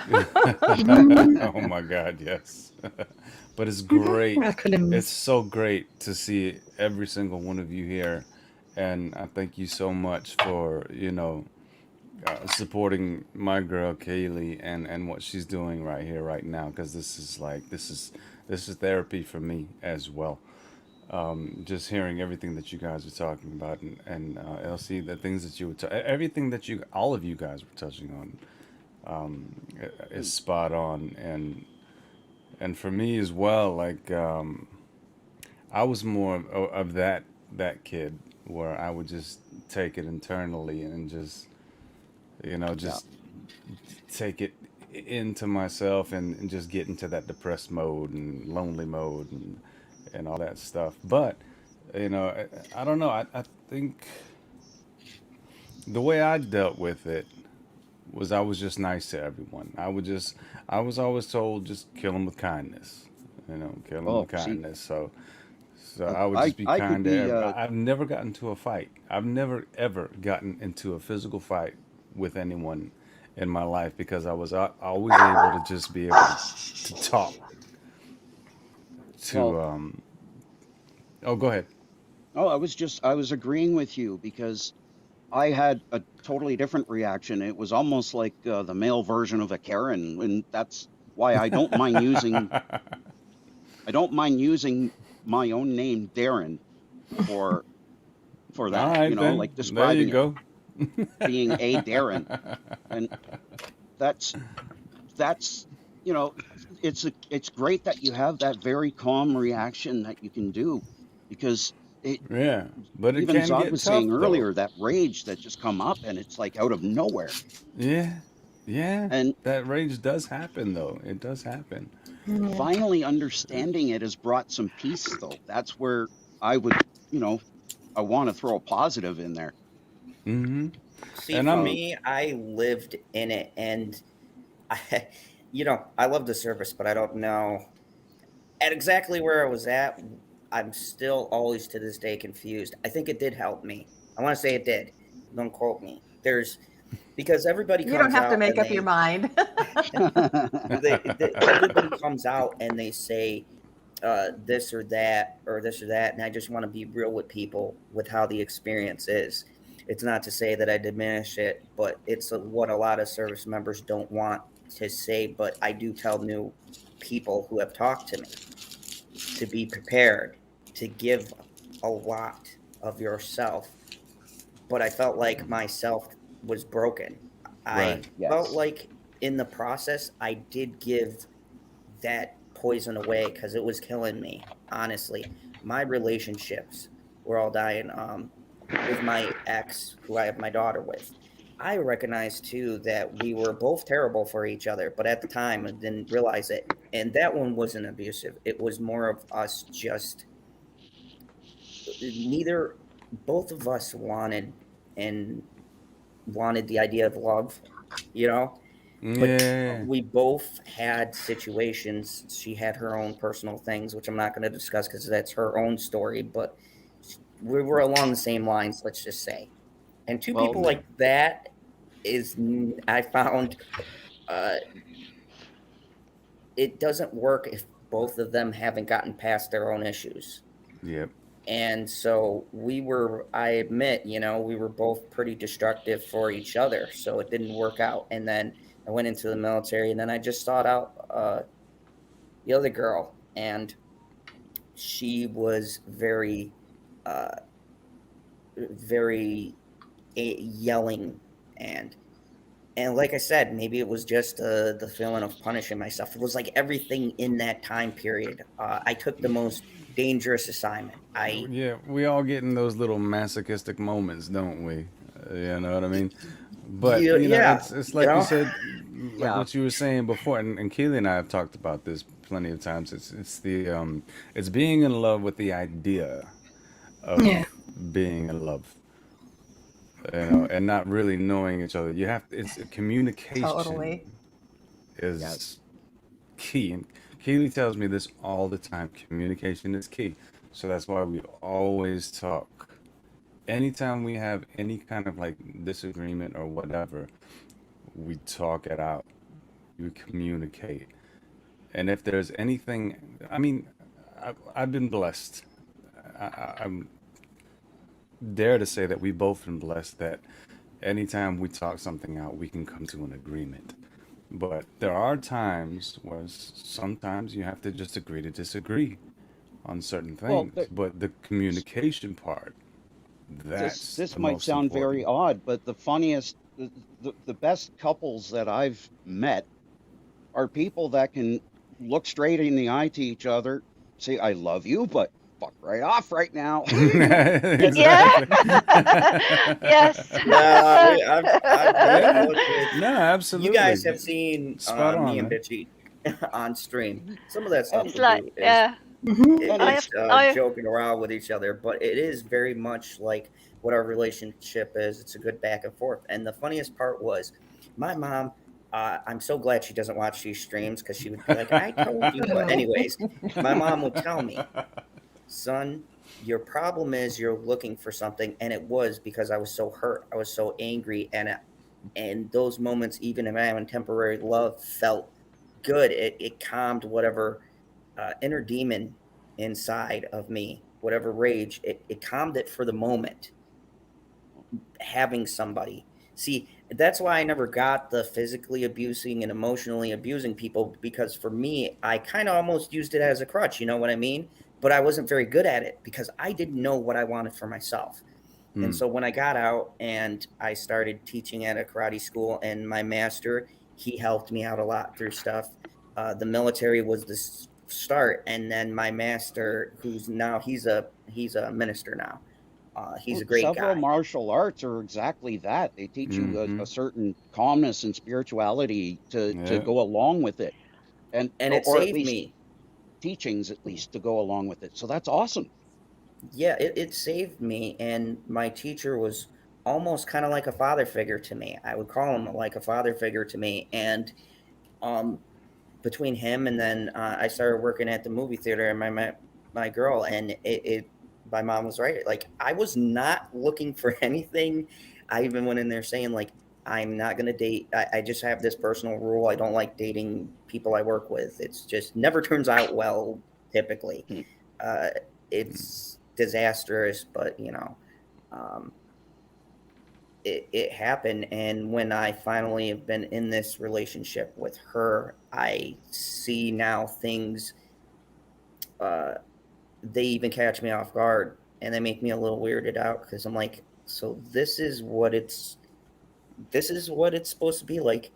Oh my God, yes. But it's great. It's so great to see every single one of you here. And I thank you so much for, supporting my girl Kaylee and what she's doing right here, right now, because this is therapy for me as well. Just hearing everything that you guys are talking about, and Elsie, the things that you were everything that all of you guys were touching on, is spot on, and for me as well. Like I was more of that kid where I would just take it internally and just take it into myself and just get into that depressed mode and lonely mode and all that stuff. But I don't know. I think the way I dealt with it was I was just nice to everyone. I was always told, just kill them with kindness. Kill them with kindness. So I would just be kind to everyone. I've never gotten into a fight. I've never ever gotten into a physical fight with anyone in my life because I was always able to just be able to talk to. Oh, go ahead. Oh, I was agreeing with you because I had a totally different reaction. It was almost like the male version of a Karen, and that's why I don't mind using. I don't mind using my own name, Darren, for that. All right, like describing there you go. Being a Darren, and that's it's great that you have that very calm reaction that you can do, because but it even can Zod get was tough, saying though. earlier, that rage that just come up and it's like out of nowhere. Yeah, And that rage does happen, though. It does happen. finally understanding it has brought some peace, though. That's where I would, I want to throw a positive in there. Mm-hmm. See, And for I'm me, I lived in it, and I, I love the service, but I don't know at exactly where I was at. I'm still always to this day confused. I think it did help me. I want to say it did. Don't quote me. There's because everybody You don't comes have to out make and up your mind. everybody comes out and they say this or that or this or that, and I just want to be real with people with how the experience is. It's not to say that I diminish it, but it's what a lot of service members don't want to say. But I do tell new people who have talked to me to be prepared to give a lot of yourself. But I felt like myself was broken. I right. felt Yes. like in the process I did give that poison away because it was killing me. Honestly, my relationships were all dying. With my ex, who I have my daughter with, I recognized too that we were both terrible for each other, but at the time I didn't realize it. And that one wasn't abusive. It was more of us just neither both of us and wanted the idea of love, you know but Yeah. we both had situations. She had her own personal things, which I'm not going to discuss because that's her own story, but we were along the same lines, let's just say. And two Well, people like that is, I found, uh, it doesn't work if both of them haven't gotten past their own issues. Yep. And so I admit, we were both pretty destructive for each other. So it didn't work out. And then I went into the military, and then I just sought out the other girl. And she was very, uh, very yelling. And like I said, maybe it was just the feeling of punishing myself. It was like everything in that time period. I took the most dangerous assignment. Yeah, we all get in those little masochistic moments, don't we? You know what I mean? But Yeah, it's like you said, like yeah. what you were saying before, and Keely and I have talked about this plenty of times. It's the it's being in love with the idea Yeah. of being in love, and not really knowing each other. You have it's communication Totally. Yes. is key. And Keely tells me this all the time. Communication is key. So that's why we always talk. Anytime we have any kind of like disagreement or whatever, we talk it out. We communicate. And if there's anything, I mean, I've been blessed. I'm dare to say that we both been blessed that anytime we talk something out, we can come to an agreement. But there are times where sometimes you have to just agree to disagree on certain Well, things. But the communication part, this that's this the might most sound very important. odd, but the best couples that I've met are people that can look straight in the eye to each other, say "I love you," but fuck right off right now. And Yeah. Exactly. Yes. I've Yeah. looked with. No, You guys have absolutely. seen Spot me on, and man. Bitchy on stream. Some of that stuff and It's we like, do is yeah. Hmm. and I have, it's I, joking around with each other, but it is very much like what our relationship is. It's a good back and forth. And the funniest part was my mom. I'm so glad she doesn't watch these streams because she would be like, "I told you." But No. anyways, my mom would tell me, "Son, your problem is you're looking for something," and it was because I was so hurt, I was so angry, and those moments, even if I'm having temporary love, felt good. It calmed whatever inner demon inside of me, whatever rage. It calmed it for the moment. Having somebody see, that's why I never got the physically abusing and emotionally abusing people, because for me I kind of almost used it as a crutch, you know what I mean? But I wasn't very good at it because I didn't know what I wanted for myself. And Hmm. so when I got out and I started teaching at a karate school, and my master, he helped me out a lot through stuff. The military was the start, and then my master, who's now he's a minister now. He's well, a great several guy. martial arts are exactly that. They teach you Mm-hmm. a certain calmness and spirituality to Yeah. go along with it, and And it or at saved least me. teachings at least to go along with it. So that's awesome. Yeah, it saved me. And my teacher was almost kind of like a father figure to me. I would call him like a father figure to me. And between him and then I started working at the movie theater, and I met my girl, and my mom was right. Like, I was not looking for anything. I even went in there saying, like, I'm not going to date. I just have this personal rule. I don't like dating people I work with. It's just never turns out well, typically. It's disastrous, but, you know, it happened. And when I finally have been in this relationship with her, I see now things, they even catch me off guard, and they make me a little weirded out, because I'm like, so this is what it's supposed to be like.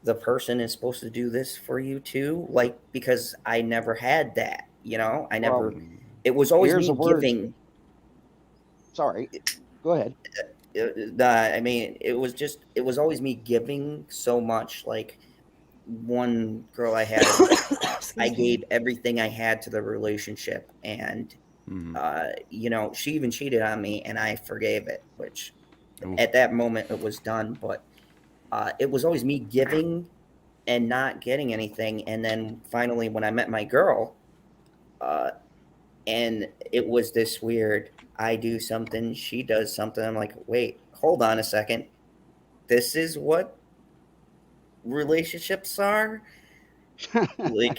The person is supposed to do this for you too, like, because I never had that, you know. I never. Well, It was always here's me a word. giving. Sorry, go ahead. I mean, it was always me giving so much. Like, one girl I had, I gave everything I had to the relationship, and you know, she even cheated on me, and I forgave it, which at that moment it was done. But it was always me giving and not getting anything. And then finally, when I met my girl, and it was this weird, I do something, she does something. I'm like, wait, hold on a second. This is what relationships are? Like,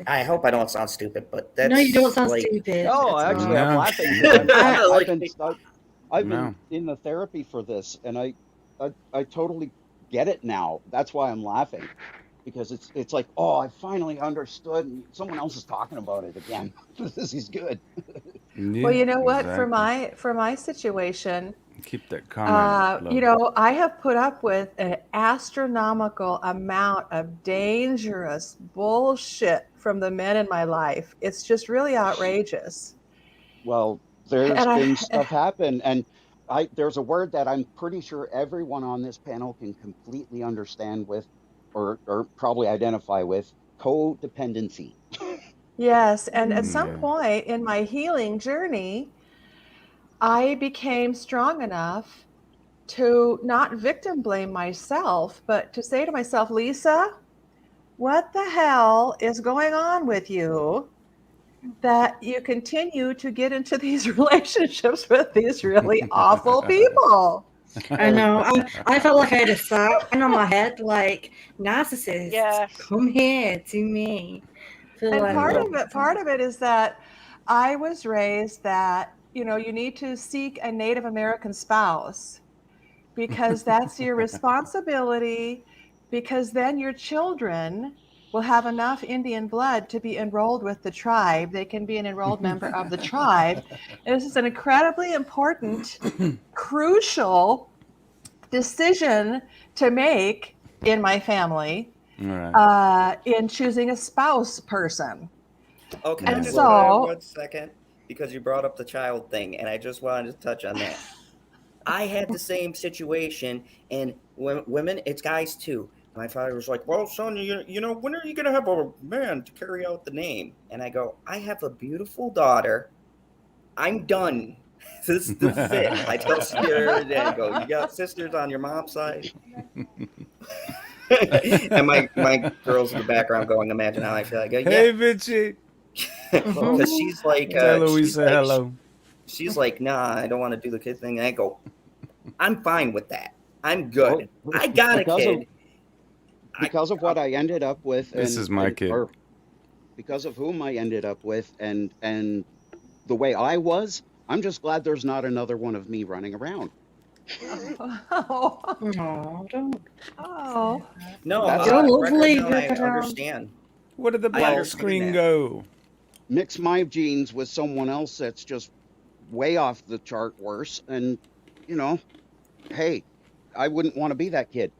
I hope I don't sound stupid, but that's No, you don't sound like, stupid. No, at actually, all. I'm No. laughing. I've No. been in the therapy for this, and I totally get it now. That's why I'm laughing, because it's like, oh, I finally understood, and someone else is talking about it again. This is good. Well, Yeah, you know what? exactly. For my situation, Keep that comment you low. know, I have put up with an astronomical amount of dangerous bullshit from the men in my life. It's just really outrageous. Well, there's And been I, stuff happen, and there's a word that I'm pretty sure everyone on this panel can completely understand with, or probably identify with, codependency. yes, and at some Yeah. point in my healing journey, I became strong enough to not victim blame myself, but to say to myself, Lisa, what the hell is going on with you that you continue to get into these relationships with these really awful people? I know. I felt like I had a sign on my head, like, narcissists, Yes. come here to me. Feel And like, Yeah. part of it is that I was raised that, you know, you need to seek a Native American spouse because that's your responsibility, because then your children will have enough Indian blood to be enrolled with the tribe. They can be an enrolled member of the tribe. And this is an incredibly important, crucial decision to make in my family All right. in choosing a spouse person. oh, can I And just put in so, 1 second? Because you brought up the child thing, and I just wanted to touch on that. I had the same situation, and women, it's guys too. My father was like, well, son, you know, when are you going to have a man to carry out the name? And I go, I have a beautiful daughter. I'm done. This is it. I tell Sierra every day, I go, you got sisters on your mom's side? And my girls in the background going, imagine how I feel. I go, yeah. Hey, Vinci. Because she's like, Tell her we say hello. she's like, nah, I don't want to do the kid thing. And I go, I'm fine with that. I'm Well, good. I got a because kid. because of what I ended up with, This is my kid. or because of whom I ended up with, and the way I was, I'm just glad there's not another one of me running around. oh, no, don't. oh. No, That's You're record lovely, down, I Crocodile. understand. Where did the I black understand screen that. go? Mix my genes with someone else that's just way off the chart worse, and you know, hey, I wouldn't want to be that kid.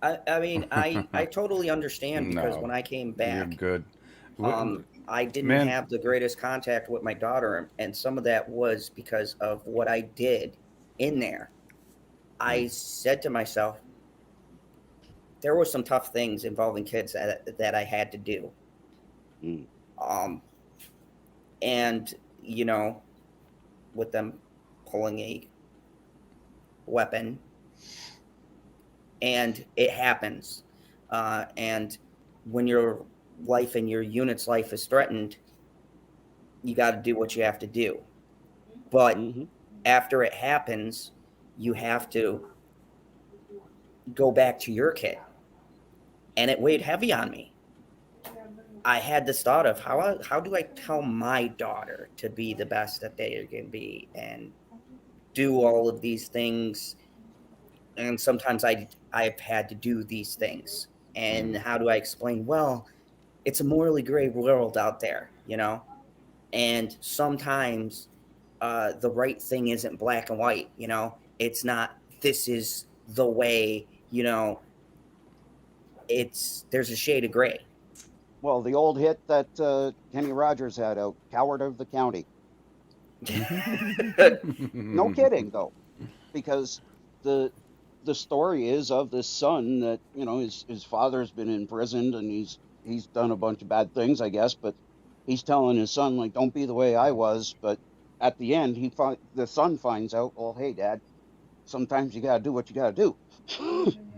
I mean, I totally understand, because when No, I came you're back, good. I didn't Man, have the greatest contact with my daughter, and some of that was because of what I did in there. I said to myself, there were some tough things involving kids that I had to do. Mm. And, you know, with them pulling a weapon, and it happens. And when your life and your unit's life is threatened, you got to do what you have to do. But after it happens, you have to go back to your kid. And it weighed heavy on me. I had this thought of how do I tell my daughter to be the best that they can be and do all of these things. And sometimes I've had to do these things. And how do I explain, well, it's a morally gray world out there, you know? And sometimes the right thing isn't black and white, you know? It's not, this is the way, you know, there's a shade of gray. Well, the old hit that Kenny Rogers had out, Coward of the County. No kidding, though, because the story is of this son that, you know, his father's been imprisoned and he's done a bunch of bad things, I guess, but he's telling his son, like, don't be the way I was. But at the end, the son finds out, well, hey, Dad, sometimes you got to do what you got to do.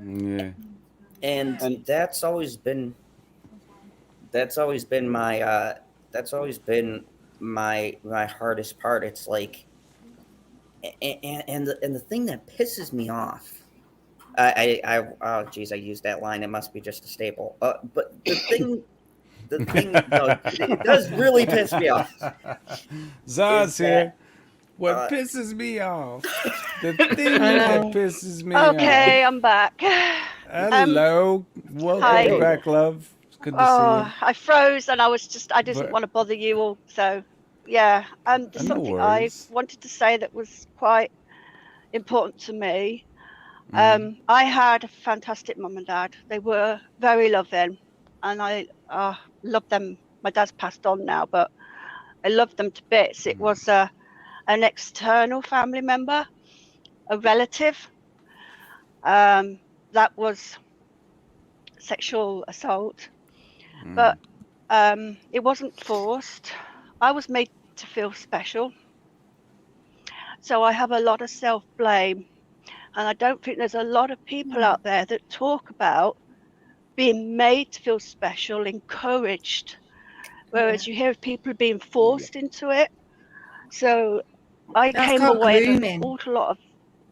Yeah. And that's always been my hardest part. It's like, and the thing that pisses me off, oh geez, I used that line. It must be just a staple. But the thing, no, it does really piss me off. Zod's here. What pisses me off? The thing that pisses me off. Okay, I'm back. Hello. Welcome back, love. It's good to see you. I froze and I didn't want to bother you all. So, yeah. There's something I wanted to say that was quite important to me. I had a fantastic mum and dad. They were very loving and I loved them. My dad's passed on now, but I loved them to bits. It was an external family member, a relative. That was sexual assault, but it wasn't forced. I was made to feel special. So I have a lot of self-blame. And I don't think there's a lot of people out there that talk about being made to feel special, encouraged, whereas you hear of people being forced into it. So I came away with an awful lot of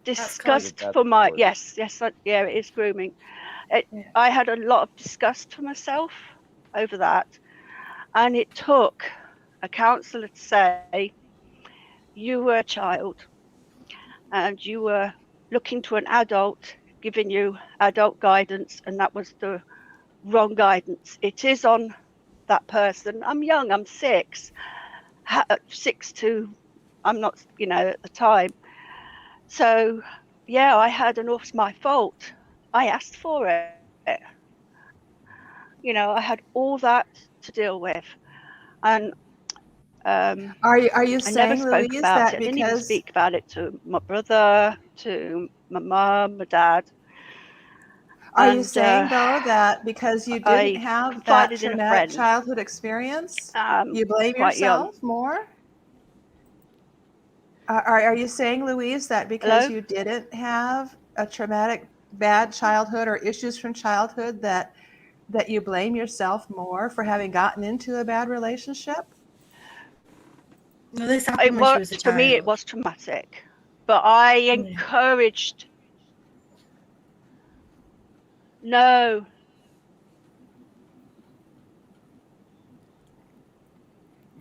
disgust for my, it is grooming. I had a lot of disgust for myself over that. And it took a counsellor to say, you were a child and you were looking to an adult, giving you adult guidance, and that was the wrong guidance. It is on that person. I'm young, I'm 6 to, I'm not, at the time. So, yeah, I had an awful, my fault. I asked for it. I had all that to deal with. And are you saying, Louise, that I didn't even speak about it to my brother, to my mum, my dad. Are you saying, though, that because you didn't have that traumatic childhood experience, you blame yourself more? Are you saying, Louise, that because you didn't have a traumatic, bad childhood or issues from childhood that you blame yourself more for having gotten into a bad relationship? No, this happened when she was a child. For me, it was traumatic, but I encouraged. No.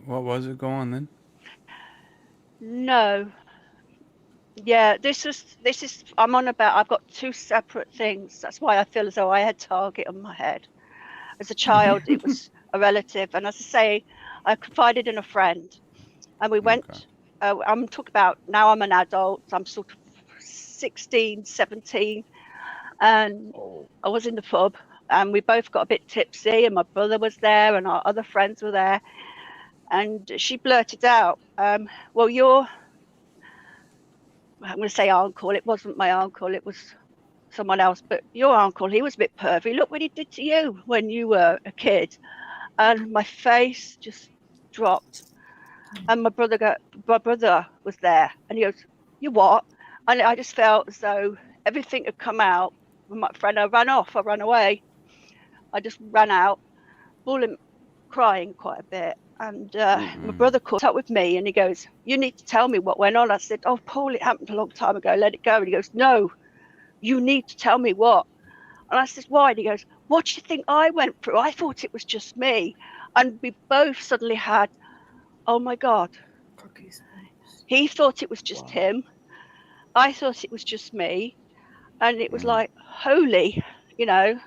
What was it? Go on then. No. Yeah, this is I'm on about. I've got 2 separate things. That's why I feel as though I had target on my head. As a child, it was a relative, and as I say, I confided in a friend. And we went, I'm talking about, now I'm an adult, I'm sort of 16, 17, and I was in the pub, and we both got a bit tipsy, and my brother was there, and our other friends were there, and she blurted out, well, I'm going to say uncle, it wasn't my uncle, it was someone else, but your uncle, he was a bit pervy, look what he did to you when you were a kid. And my face just dropped. And my brother was there, and he goes, you what? And I just felt as though everything had come out. With my friend, I ran away. I just ran out, bawling, crying quite a bit. And my brother caught up with me and he goes, you need to tell me what went on. I said, oh, Paul, it happened a long time ago. Let it go. And he goes, no, you need to tell me what. And I said, why? And he goes, what do you think I went through? I thought it was just me. And we both suddenly had, oh my God. He thought it was just him. I thought it was just me. And it was like, holy, you know.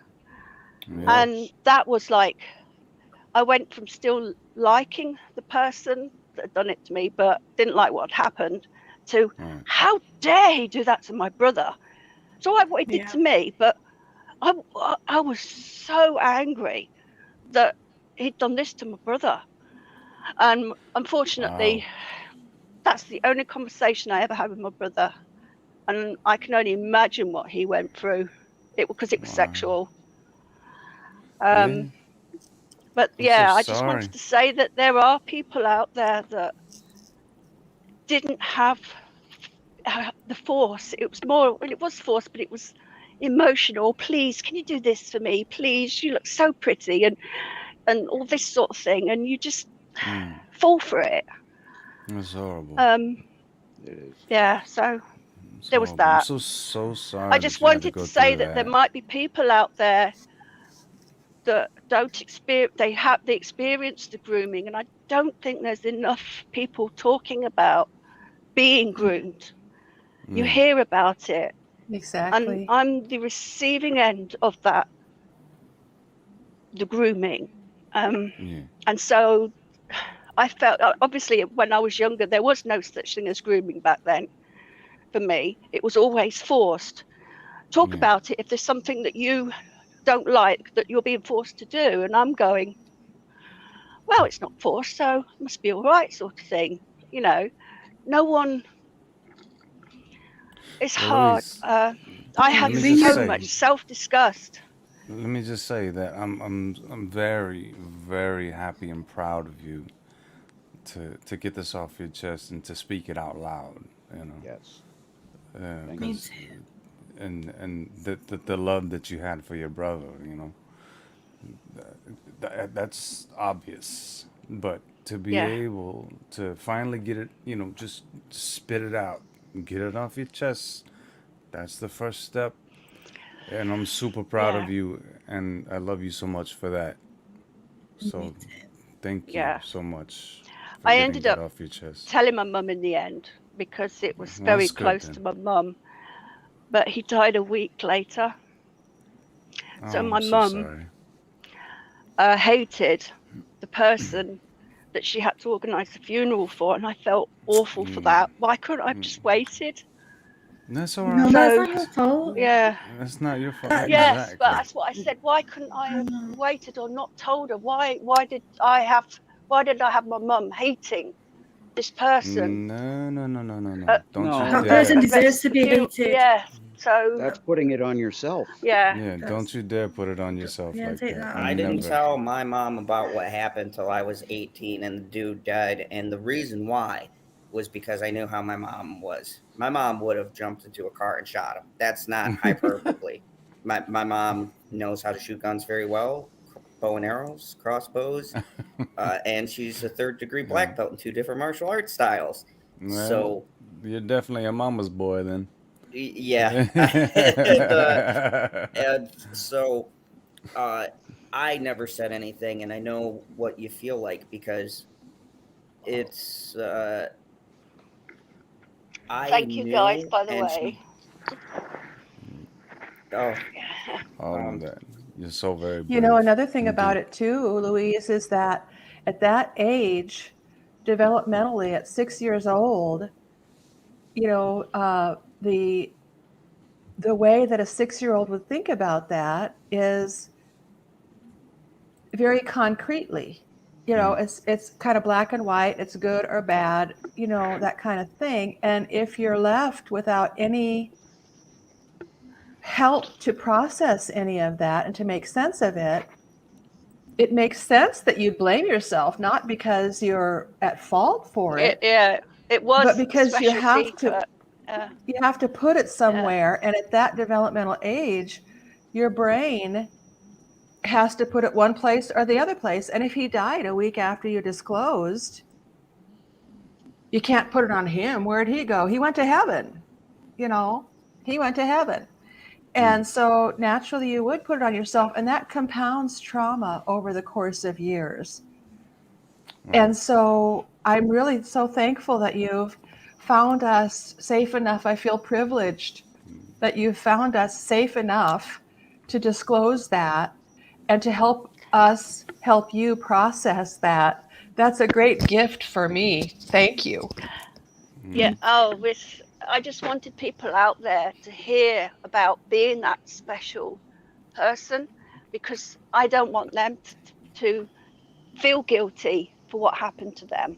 Yeah. And that was like, I went from still liking the person that had done it to me, but didn't like what had happened, to how dare he do that to my brother? So what he did to me, but I was so angry that he'd done this to my brother. And unfortunately, that's the only conversation I ever had with my brother. And I can only imagine what he went through, because it was sexual. But yeah, I just wanted to say that there are people out there that didn't have the force. It was more, well, it was force, but it was emotional. Please, can you do this for me? Please, you look so pretty, and all this sort of thing. And you just fall for it. It's horrible. It is. Yeah, so It's there was horrible. I'm that. so sorry. I just wanted to say that there might be people out there that don't experience, they experience the grooming, and I don't think there's enough people talking about being groomed. You hear about it, Exactly. and I'm the receiving end of that, the grooming. And so I felt, obviously when I was younger, there was no such thing as grooming back then. For me, it was always forced. Talk about it if there's something that you don't like that you're being forced to do. And I'm going, well, it's not forced, so it must be all right, sort of thing. You know, no one, it's hard. I had so much self-disgust. Let me just say that I'm very, very happy and proud of you to get this off your chest and to speak it out loud. You know. Yes. Thank you. And the love that you had for your brother, you know, that's obvious. But to be able to finally get it, you know, just spit it out, get it off your chest, that's the first step. And I'm super proud of you, and I love you so much for that. So thank you so much for I getting ended that up off your chest. telling my mum in the end, because it was very close to my mum. But he died a week later. So my mum hated the person that she had to organise the funeral for, and I felt awful for that. Why couldn't I have just waited? That's all right. No, that's not your fault. Yeah. That's not your fault. Yes, Exactly. but that's what I said. Why couldn't I have waited or not told her? Why did I have my mum hating this person? No. Don't No. you That dare. person deserves to be hated. Yeah. So That's putting it on yourself. Yeah, don't you dare put it on yourself like take that. that I didn't Never. tell my mom about what happened till I was 18 and the dude died. And the reason why was because I knew how my mom was. My mom would have jumped into a car and shot him. That's not hyperbole. My mom knows how to shoot guns very well, bow and arrows, crossbows, and she's a 3rd degree black belt in 2 different martial arts styles. Well, So you're definitely a mama's boy then. yeah. And so I never said anything, and I know what you feel like, because it's thank you guys, by the way. All of that. You're so very brave. You know, another thing about indeed. it too, Louise, is that at that age, developmentally at 6 years old, you know, the way that a 6-year-old would think about that is very concretely. You know, it's kind of black and white, it's good or bad, you know, that kind of thing. And if you're left without any help to process any of that and to make sense of it, it makes sense that you blame yourself, not because you're at fault for it. It was, but because you have to. You have to put it yeah, somewhere. And at that developmental age, your brain has to put it one place or the other place. And if he died a week after you disclosed, you can't put it on him. Where'd he go? He went to heaven. You know, he went to heaven. And so naturally you would put it on yourself, and that compounds trauma over the course of years. Right. And so I'm really so thankful that you've found us safe enough. I feel privileged that you've found us safe enough to disclose that and to help us help you process that. That's a great gift for me. Thank you. yeah. Oh, I just wanted people out there to hear about being that special person, because I don't want them to feel guilty for what happened to them.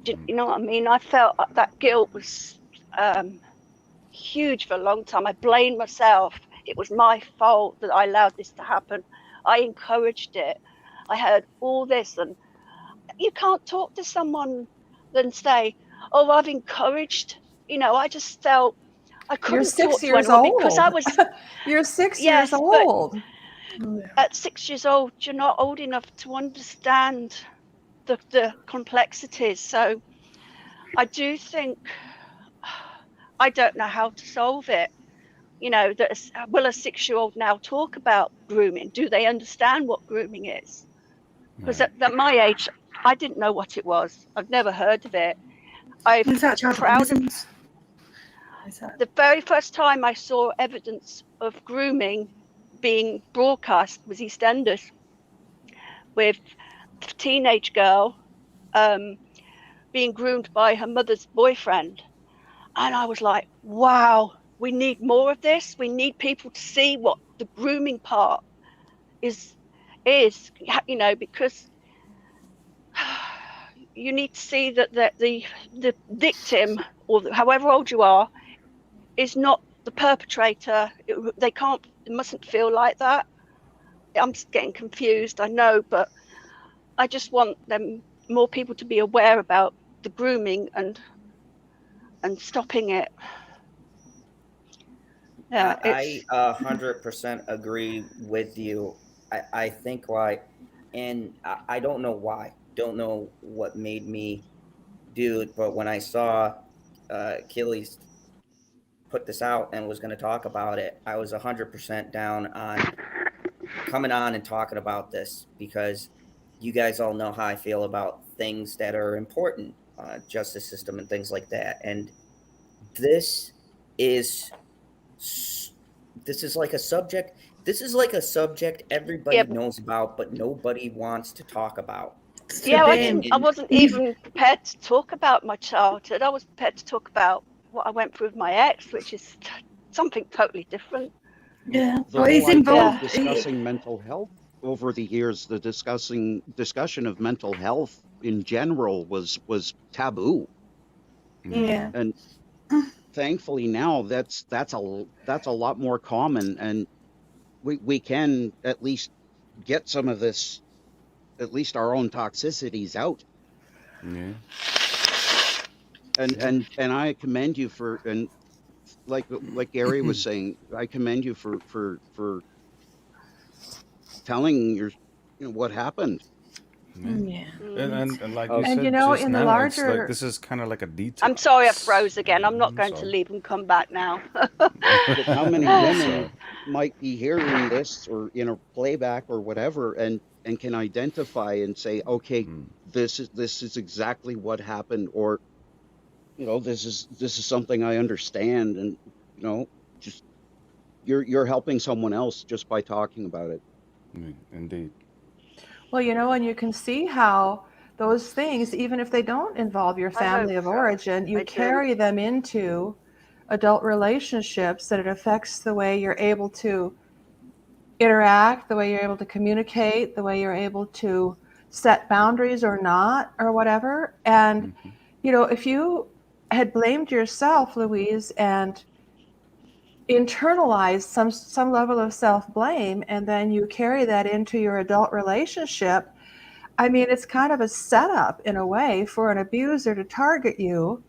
You know what I mean? I felt that guilt was huge for a long time. I blamed myself. It was my fault that I allowed this to happen. I encouraged it. I heard all this, and you can't talk to someone and say, "Oh, I've encouraged." I just felt I You're couldn't talk 6 to years anyone because I old. was, You're 6 yes, years old. at 6 years old, you're not old enough to understand the complexities. So I do think, I don't know how to solve it. Will a 6-year-old now talk about grooming? Do they understand what grooming is? Because Right. at my age, I didn't know what it was. I've never heard of it. Is that child Proud of innocence? Is that? the very first time I saw evidence of grooming being broadcast was EastEnders, with a teenage girl being groomed by her mother's boyfriend. And I was like, wow, we need more of this. We need people to see what the grooming part is, because you need to see that the victim, or however old you are, is not the perpetrator. They mustn't feel like that. I'm getting confused, I know, but I just want more people to be aware about the grooming and stopping it. Yeah, I 100% agree with you. I think and I don't know why, don't know what made me do it, but when I saw Achilles put this out and was going to talk about it, I was 100% down on coming on and talking about this, because you guys all know how I feel about things that are important, justice system and things like that. And this is this is like a subject. This is like a subject everybody yeah, knows about, but nobody wants to talk about. It's yeah. forbidden. I wasn't even prepared to talk about my childhood. I was prepared to talk about what I went through with my ex, which is something totally different. Yeah, The but he's whole idea of involved. discussing mental health over the years, the discussion of mental health in general was taboo, Yeah. and thankfully now that's a lot more common, and we can at least get some of this, at least our own toxicities out. Yeah. And I commend you for, and like Gary was saying, I commend you for telling what happened. Yeah. Yeah. And like you Uh, And said just in the now, it's like larger, this is kind of like a detox. I'm sorry I froze again. I'm not I'm going to sorry. leave and come back now. but how many women Sorry. might be hearing this or in a playback or whatever, and can identify and say, okay, Mm. this is exactly what happened, or this is something I understand, and just you're helping someone else just by talking about it. Indeed. well, and you can see how those things, even if they don't involve your I family hope of so. origin, you I do. carry them into adult relationships, that it affects the way you're able to interact, the way you're able to communicate, the way you're able to set boundaries or not, or whatever. And, Mhm. if you had blamed yourself, Louise, and internalized some level of self-blame, and then you carry that into your adult relationship, I mean, it's kind of a setup in a way for an abuser to target you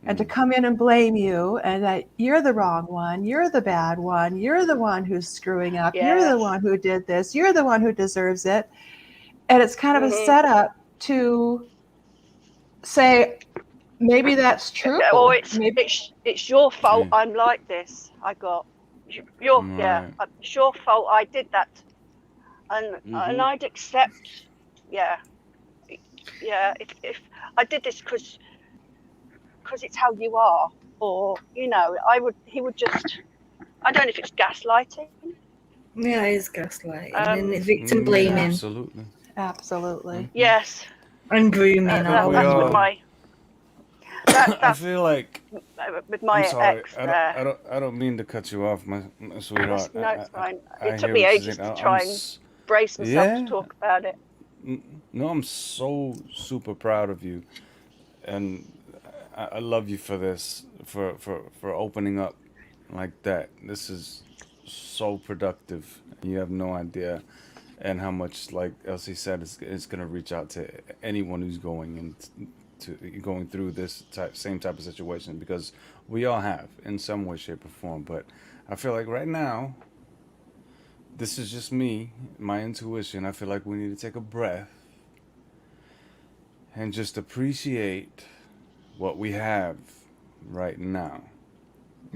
and to come in and blame you, and that you're the wrong one, you're the bad one, you're the one who's screwing up, you're the Yes. one who did this, you're the one who deserves it. And it's kind of a Mhm. setup to say, maybe that's true. Or it's Maybe, it's your fault. Yeah. I'm like this. I got your Right. It's your fault. I did that, and Mhm. I'd accept. Yeah. If I did this because it's how you are, or he would just. I don't know if it's gaslighting. Yeah, it is gaslighting and it's Yeah, victim blaming absolutely. absolutely. Yes, and grooming. that, all we that's that. with my that, I that's feel like with my I'm sorry. ex there. I don't mean to cut you off, my sweetheart. No, it's fine. I It took hear me what you're ages saying. to try and brace myself to Yeah. talk about it. No, I'm so super proud of you, and I love you for this, for opening up like that. This is so productive. You have no idea, and how much, like Elsie said, it's gonna reach out to anyone who's going through this same type of situation, because we all have in some way, shape, or form. But I feel like right now, this is just me, my intuition. I feel like we need to take a breath and just appreciate what we have right now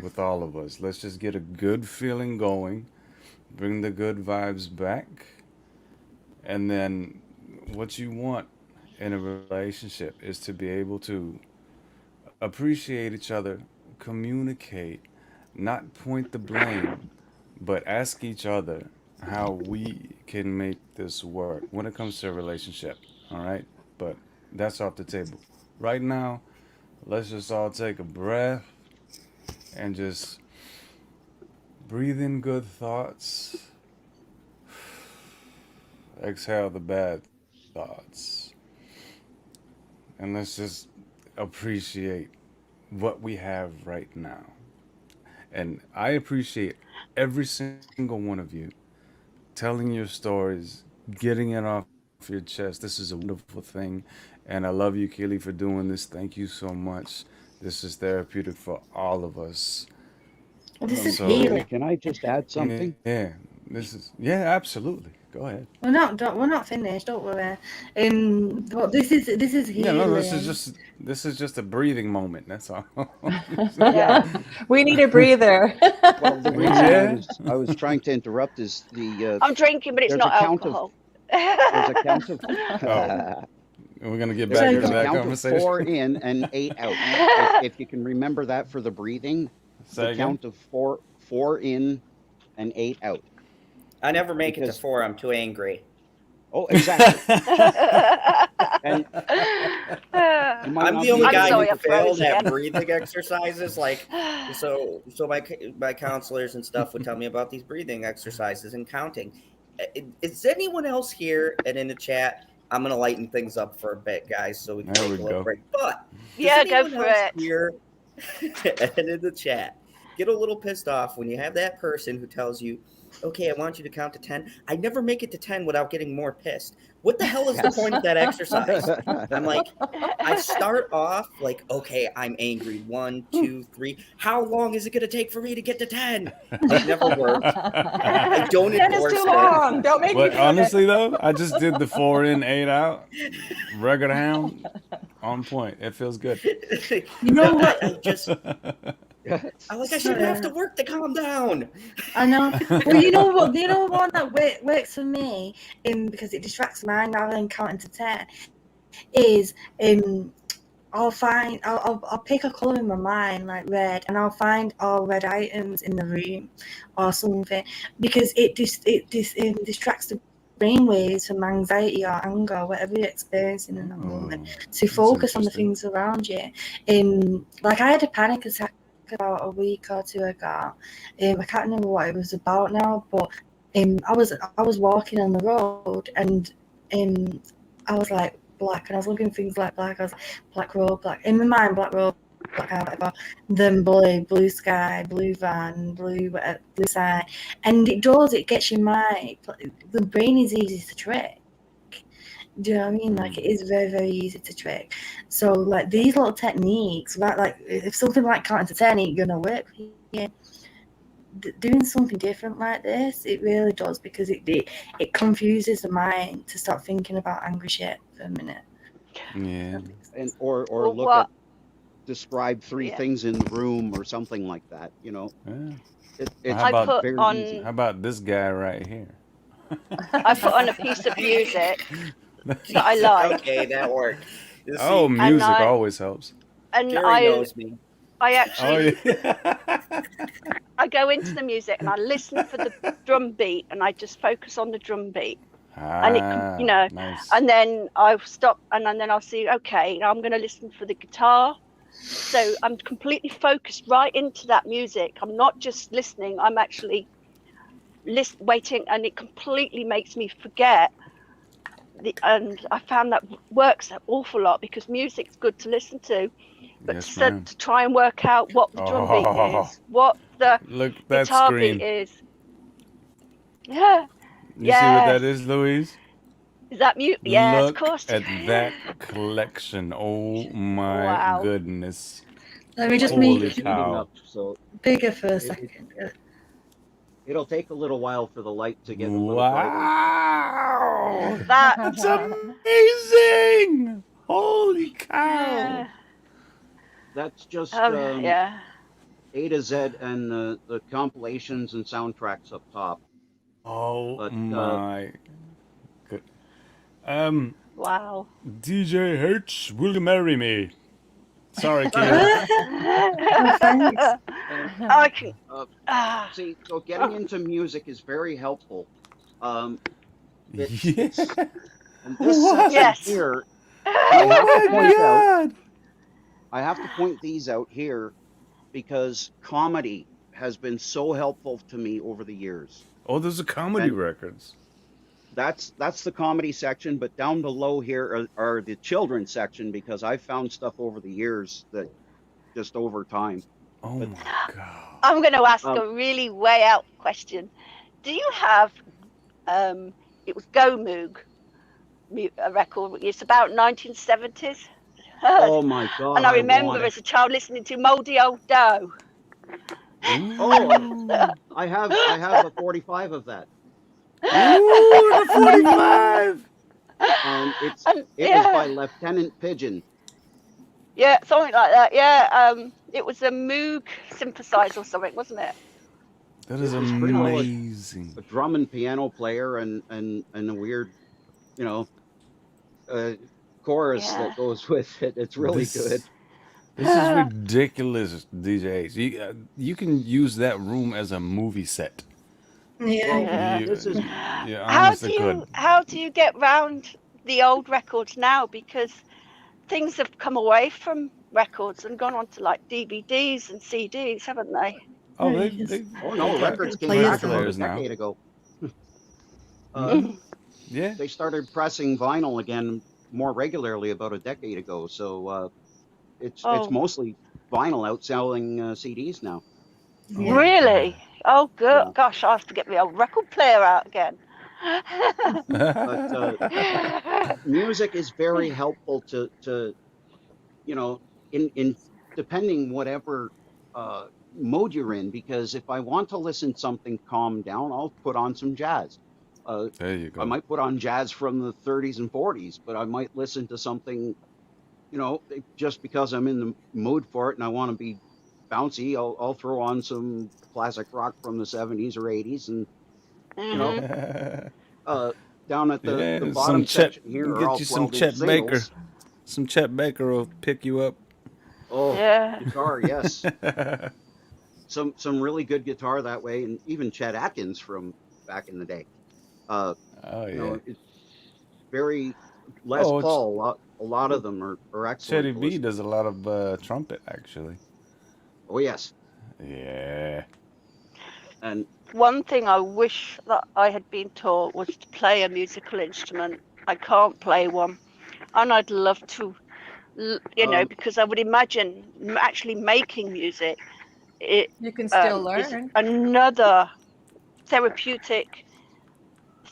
with all of us. Let's just get a good feeling going, bring the good vibes back, and then what you want in a relationship is to be able to appreciate each other, communicate, not point the blame, but ask each other how we can make this work when it comes to a relationship. All right? But that's off the table. Right now, let's just all take a breath and just breathe in good thoughts, exhale the bad thoughts, and let's just appreciate what we have right now. And I appreciate every single one of you telling your stories, getting it off your chest. This is a wonderful thing. And I love you, Keely, for doing this. Thank you so much. This is therapeutic for all of us. This is So, healing. Can I just add something? yeah, yeah, absolutely. Go ahead. We're not finished. Don't worry. But this is Yeah, no, healing. this is just a breathing moment. That's all. Yeah. We need a breather. Well, the reason Yeah. I was trying to interrupt is I'm drinking, but it's there's not a count of alcohol. there's a count of Oh, we're gonna get there, back there's into a that count of 4 conversation. in and 8 out. If you can remember that for the breathing, the Say again. count of four in and 8 out. I never make it to Because 4. I'm too angry. oh, exactly. And you might I'm not the be only able I'm to guy sorry, make who I it to failed froze at again. breathing exercises. Like, so my counselors and stuff would tell me about these breathing exercises and counting. Is anyone else here and in the chat? I'm gonna lighten things up for a bit, guys, so we can There take we a little go. break. But does Yeah, go anyone for else it. here and in the chat get a little pissed off when you have that person who tells you, okay, I want you to count to 10. I never make it to 10 without getting more pissed. What the hell is the Yes. point of that exercise? I'm like, I start off like, okay, I'm angry. 1, 2, 3. How long is it going to take for me to get to 10? It never worked. I don't 10 is endorse too it. long. Don't make me But do it. honestly, though, I just did the 4 in, 8 out. Regular hound, on point. It feels good. You know what? I shouldn't have to work to calm down. I know. Well, you know what? You know one that works for me, because it distracts my mind rather than counting to 10, is I'll pick a colour in my mind like red, and I'll find all red items in the room or something, because it distracts the brainwaves from anxiety or anger or whatever you're experiencing in that moment, to focus on the interesting. things around you. Like I had a panic attack about a week or 2 ago. I can't remember what it was about now, but I was walking on the road, and I was like black, and I was looking at things like black. I was black road, black in my mind, black road, black car, whatever. Then blue sky, blue van, blue sky, and it gets your mind. The brain is easy to trick. Do you know what I mean? Like, it is very, very easy to trick. So, like, these little techniques, right? Like, if something like counting to 10 ain't gonna work for you, doing something different like this, it really does, because it confuses the mind to start thinking about angry shit for a minute. Yeah. And or Well, look what? at describe three Yeah. things in the room or something like that. You know, Yeah. it's How I about put very on easy. how about this guy right here? I put on a piece of music that I like, Okay, that worked. You Oh, see, music I- always helps. and Jerry knows me. I Oh actually yeah. I go into the music and I listen for the drum beat, and I just focus on the drum beat, and you know, Nice. and then I stop, and then I'll see. Okay, now I'm going to listen for the guitar. So I'm completely focused right into that music. I'm not just listening. I'm actually waiting, and it completely makes me forget. And I found that works an awful lot, because music's good to listen to, but Yes, to ma'am. try and work out what the drum beat Oh, is, what the look at that guitar beat screen. is. Yeah, You see what that yes. is, Louise? Is that mute? Yes, of Look course. at that collection. Oh my Wow. goodness. Let me just Holy make Just it heating cow. up, so bigger for a it, second. it'll take a little while for the light to get a little brighter. Wow. That That's amazing. Holy cow. That's just yeah. A to Z and the compilations and soundtracks up top. Oh But my good. Wow. DJ H, will you marry me? Sorry, kid. Oh, thanks. I can. See, so getting into music is very helpful. It's Yeah. and this What? section Yes. here, Oh my God. I have to point these out here because comedy has been so helpful to me over the years. Oh, those are comedy And records. that's the comedy section, but down below here are the children's section, because I found stuff over the years that just over time. Oh But my God. I'm going to ask um, a really way out question. Do you have? It was Go Moog, a record. It's about 1970s. oh my God, And I remember want it. as a child listening to Mouldy Old Dough. Oh, I have a 45 of that, Ooh, the 45. and it yeah. was by Lieutenant Pigeon. Yeah, something like that. Yeah, it was a Moog synthesizer or something, wasn't it? That is It was pretty well amazing. a drum and piano player and a weird, you know, chorus Yeah. that goes with it. It's really good. This is ridiculous, DJs. You can use that room as a movie set. Yeah. Yeah. This is You How honestly could. do you get round the old records now? Because things have come away from records and gone on to like DVDs and CDs, haven't they? Oh, Yeah, they, you they, just- oh no, they got records came players back about a players now. decade ago. Yeah. They started pressing vinyl again more regularly about a decade ago. So it's Oh. mostly vinyl outselling CDs now. Yeah. Really? Oh, good. Yeah. Gosh, I have to get my old record player out again. But music is very helpful to you know, in depending whatever mode you're in, because if I want to listen something calm down, I'll put on some jazz. There you I go. might put on jazz from the 30s and 40s, but I might listen to something, you know, just because I'm in the mood for it and I want to be bouncy. I'll throw on some classic rock from the 70s or 80s, and you know, down at the Yeah, bottom some Chet. section here are all Get you some 12-inch Chet Baker. singles. Some Chet Baker will pick you up. Oh, Yeah. guitar, yes. Some really good guitar that way, and even Chet Atkins from back in the day. Oh You yeah. know, it's very Les Oh, Paul. A lot of them are excellent. Chetty to B listen to. does a lot of trumpet actually. Oh yes, Yeah. and One thing I wish that I had been taught was to play a musical instrument. I can't play one, and I'd love to, you know, because I would imagine actually making music. It You can still is learn. another therapeutic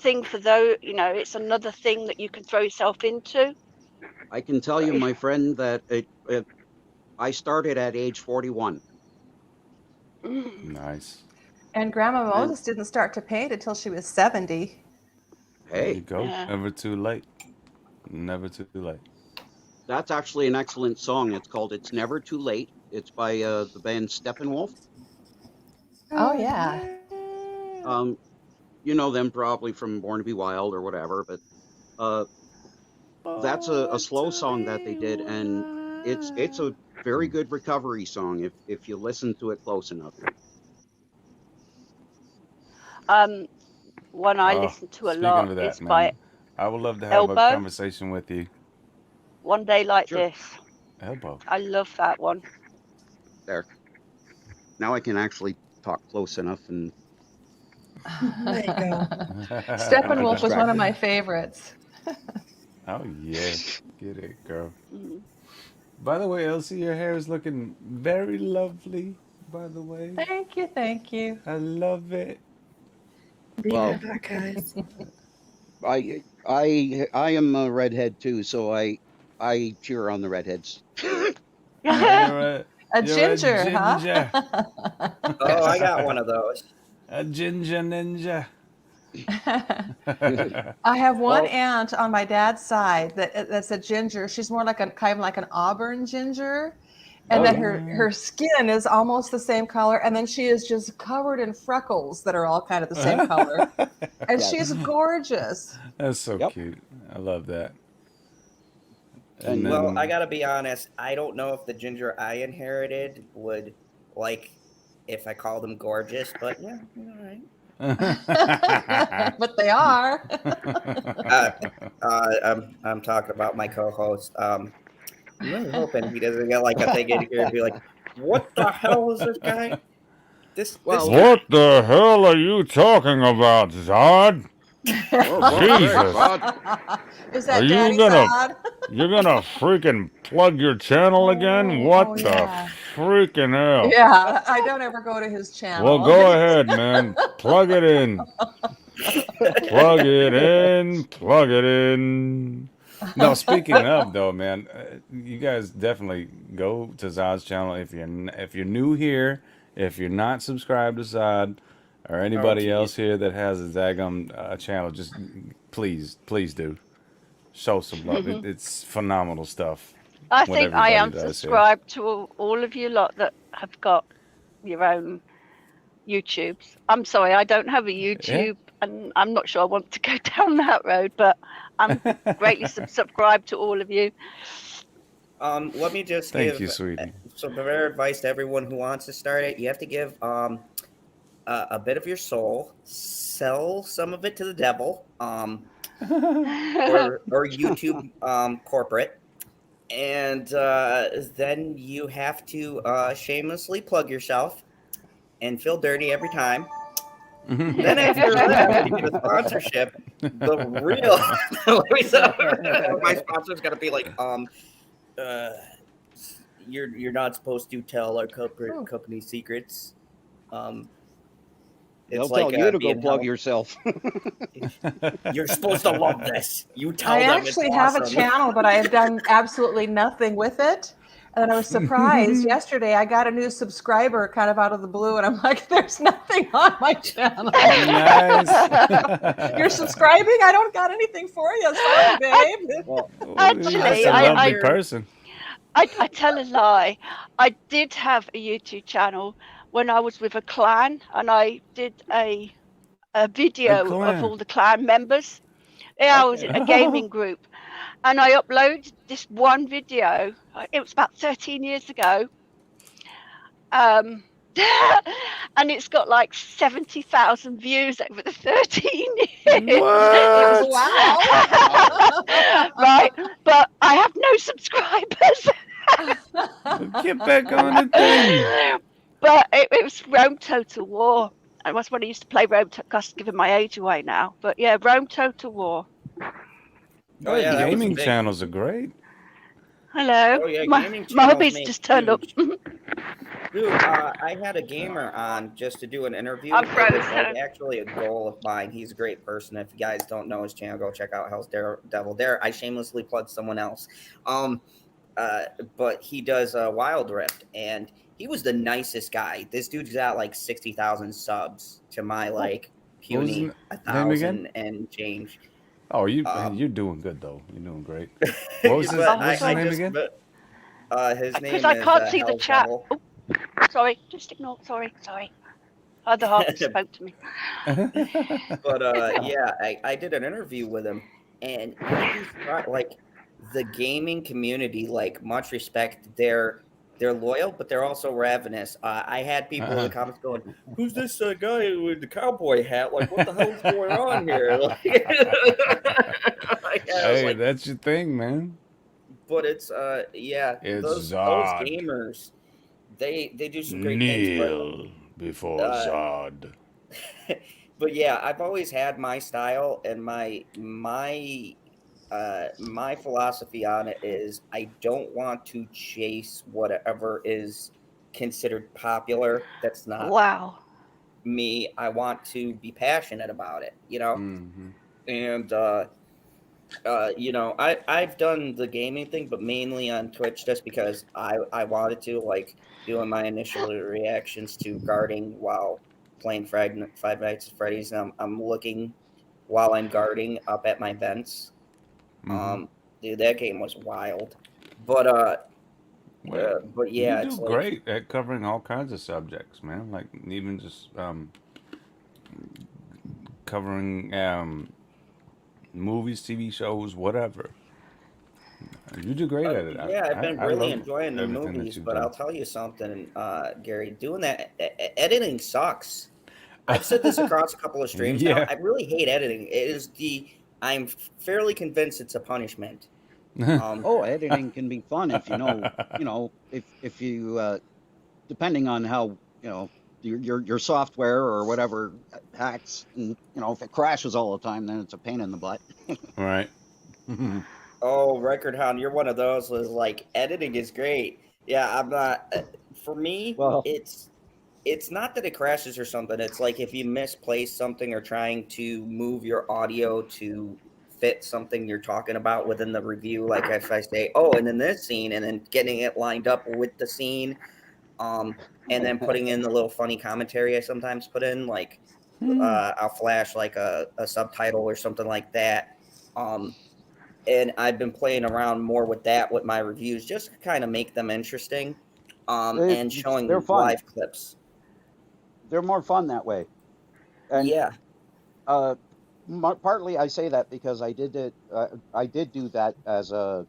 thing for those, it's another thing that you can throw yourself into. I can tell you, my friend, that I started at age 41. Nice. And Grandma And Moses didn't start to paint until she was 70. There you hey, go. Yeah. Never too late. Never too late. that's actually an excellent song. It's called "It's Never Too Late." It's by the band Steppenwolf. Oh, yeah. You know them probably from Born to Be Wild or whatever, but that's a slow song that they did, and it's a very good recovery song if you listen to it close enough. One I Oh, listen to a speaking lot of that, is by man, I would love to have a Elbow. conversation with you. One Day Like Sure. This. Elbow. I love that one. There. Now I can actually talk close enough, and There you go. Steppenwolf was one of distracted. my favorites. Oh yeah, get it, girl. Mhm. By the way, Elsie, your hair is looking very lovely. By the way, Thank you, thank you. I love it. Be Well, right back, guys. I am a redhead too, so I cheer on the redheads. You're A a ginger, huh? ginger, Oh, I got one of those. a ginger ninja. I have one Well, aunt on my dad's side that's a ginger. She's more like kind of like an auburn ginger, and oh then yeah. her skin is almost the same color, and then she is just covered in freckles that are all kind of the same color, and Yes. she's gorgeous. That's so Yep. cute. I love that. And And Well, I then gotta be honest. I don't know if the ginger I inherited would like if I called them gorgeous, but yeah, all right. But they are. I'm talking about my co-host. I'm really hoping he doesn't get like a thing in here and be like, "What the hell is this guy? This Well, guy." What the hell are you talking about, Zod? oh, Jesus. God. Is Are that you Daddy gonna Zod? you're gonna freaking plug your channel again? What Oh, the yeah. freaking hell? Yeah, I don't ever go to his Well, channel. go ahead, man. Plug it in. Plug it in. Plug it in. No, speaking of though, man, you guys definitely go to Zod's channel if you're new here, if you're not subscribed to Zod or Oh, anybody geez. else here that has a Zagum channel, just please do show some love. It's phenomenal stuff. I What think I everybody does here. unsubscribe to all of you lot that have got your own YouTubes. I'm sorry, I don't have a Yeah. YouTube, and I'm not sure I want to go down that road, but I'm greatly subscribed to all of you. Let me just Thank give you, sweetie. some better advice to everyone who wants to start it. You have to give a bit of your soul, sell some of it to the devil, or YouTube corporate, and then you have to shamelessly plug yourself and feel dirty every time. Then after that, you get a sponsorship. The real my sponsor's gonna be like, you're not supposed to tell our corporate company secrets. They'll It's tell like you to go being plug held. yourself. You're supposed to love this. You tell I them it's actually have a awesome. channel, but I have done absolutely nothing with it. And I was surprised yesterday. I got a new subscriber kind of out of the blue, and I'm like, "There's nothing on my channel. Nice. You're subscribing? I don't got anything for you. Sorry, babe." Well, Actually, That's a I- lovely I- person. I tell a lie. I did have a YouTube channel when I was with a clan, and I did a video clan. of all the clan members. Yeah, I was in a gaming group, and I uploaded this one video. It was about 13 years ago. And it's got like 70,000 views over the 13 years. What? Wow. Right, but I have no subscribers. Get back on the thing. But it was Rome Total War. And that's when I used to play Rome. Gosh, giving my age away now. But yeah, Rome Total War. Oh yeah, that was Gaming big. channels are great. Hello. Oh, yeah, my gaming my channels hubby's make just turned up. huge. Dude, I had a gamer on just to do an interview. I'm It was like frozen. actually a goal of mine. He's a great person. If you guys don't know his channel, go check out Hell's Devil Dare. I shamelessly plugged someone else. Um, but he does Wild Rift, and he was the nicest guy. This dude's got like 60,000 subs to my Oh, like what was his puny name again? 1,000 and change. Oh, you Um, you're doing good though. You're doing great. What was his but What's his I name just again? his name Because I is can't see the Hell's chat. Devil. Oh, sorry, just ignore. Sorry. Other half spoke to me. But yeah, I did an interview with him, and you'd be surprised, like the gaming community, like much respect. They're loyal, but they're also ravenous. I had people in the comments going, "Who's this guy with the cowboy hat? Like, what the hell's going on here?" Like, I was Hey, like, that's your thing, man. but it's yeah, It's those Zod. gamers, they do some great things, but Kneel before uh, Zod. but yeah, I've always had my style, and my philosophy on it is I don't want to chase whatever is considered popular. That's not Wow. me. I want to be passionate about it, Mm-hmm. and I've done the gaming thing, but mainly on Twitch just because I wanted to, like, doing my initial reactions to guarding while playing Five Nights at Freddy's, and I'm looking while I'm guarding up at my vents. Mm-hmm. Dude, that game was wild, but Well, but you yeah, do it's like, great at covering all kinds of subjects, man. Like even just covering movies, TV shows, whatever. You do great at it. yeah, I've been I really love enjoying the everything that movies, you've but I'll done. tell you something, Gary, doing that editing sucks. I've said this across a couple of streams now. Yeah. I really hate editing. I'm fairly convinced it's a punishment. Oh, editing can be fun if if you depending on how your software or whatever hacks, and if it crashes all the time, then it's a pain in the butt. Right. Oh, Record Hound, you're one of those was like editing is great. Yeah, I'm not. For me, Well, it's not that it crashes or something. It's like if you misplace something or trying to move your audio to fit something you're talking about within the review. Like if I say, "Oh, and in this scene," and then getting it lined up with the scene, and then putting in the little funny commentary I sometimes put in, like I'll flash like a subtitle or something like that. And I've been playing around more with that with my reviews, just to kind of make them interesting, and they're showing fun. live clips. They're more fun that way. And Yeah. partly I say that because I did it. I did do that as a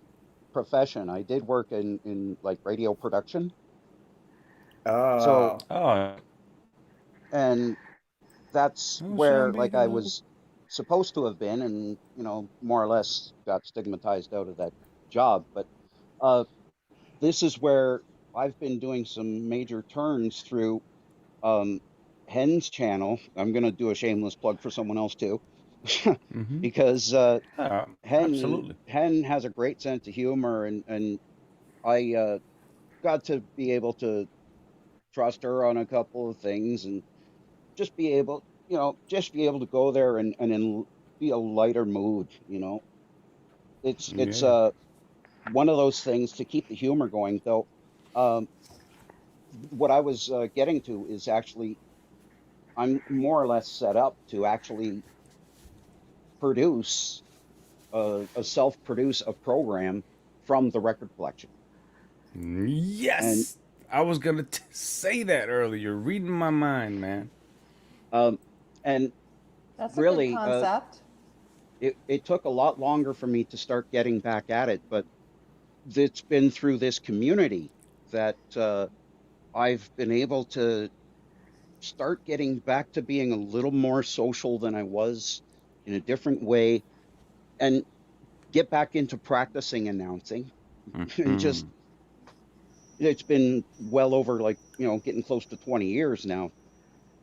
profession. I did work in like radio production. So, Oh. Oh, and that's oh, where Sean B. like I Hello. was supposed to have been, and more or less got stigmatized out of that job. But this is where I've been doing some major turns through Hen's channel. I'm going to do a shameless plug for someone else too, Mm-hmm. because Absolutely. Hen has a great sense of humor, and I got to be able to trust her on a couple of things, and just be able, to go there and be a lighter mood. It's Yeah. one of those things to keep the humor going, though. Um, what I was getting to is actually I'm more or less set up to actually produce self-produce a program from the record collection. And Yes. I was gonna say that earlier. You're reading my mind, man. and That's really, a good concept. it took a lot longer for me to start getting back at it, but it's been through this community that I've been able to start getting back to being a little more social than I was, in a different way, and get back into practicing announcing. And just, it's been well over, like, getting close to 20 years now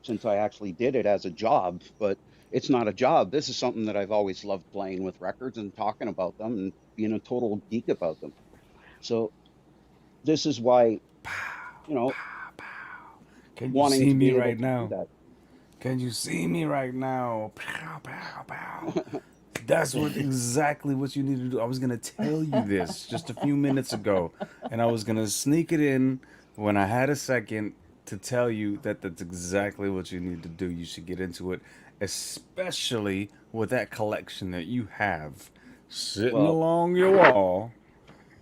since I actually did it as a job, but it's not a job. This is something that I've always loved, playing with records and talking about them and being a total geek about them. So this is why, Can you wanting see to me be able right to do now? that. Can you see me right now? Pow, pow, pow. That's exactly what you need to do. I was gonna tell you this just a few minutes ago, and I was gonna sneak it in when I had a second to tell you that that's exactly what you need to do. You should get into it, especially with that collection that you have sitting Well, along your wall.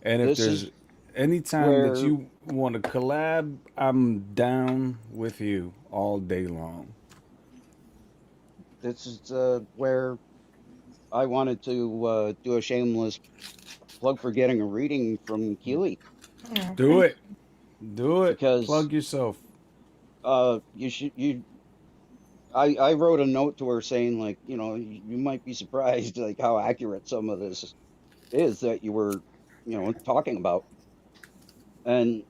And if this there's is any time that where you want to collab, I'm down with you all day long. this is where I wanted to do a shameless plug for getting a reading from Keely Oh, Do thank it. Do it. because Plug yourself. you should you. I wrote a note to her saying like you might be surprised like how accurate some of this is that you were talking about and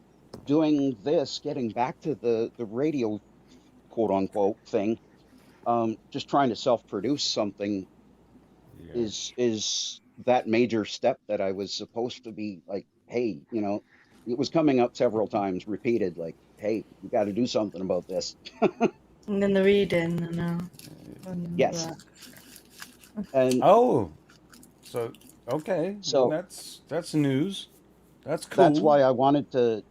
doing this, getting back to the radio quote unquote thing, just trying to self produce something Yeah. is that major step that I was supposed to be like, hey, it was coming up several times, repeated, like, hey, you got to do something about this. And then the reading, I know. I remember Yes, that. and Oh, so okay. Well, so that's news. That's that's cool. why I wanted to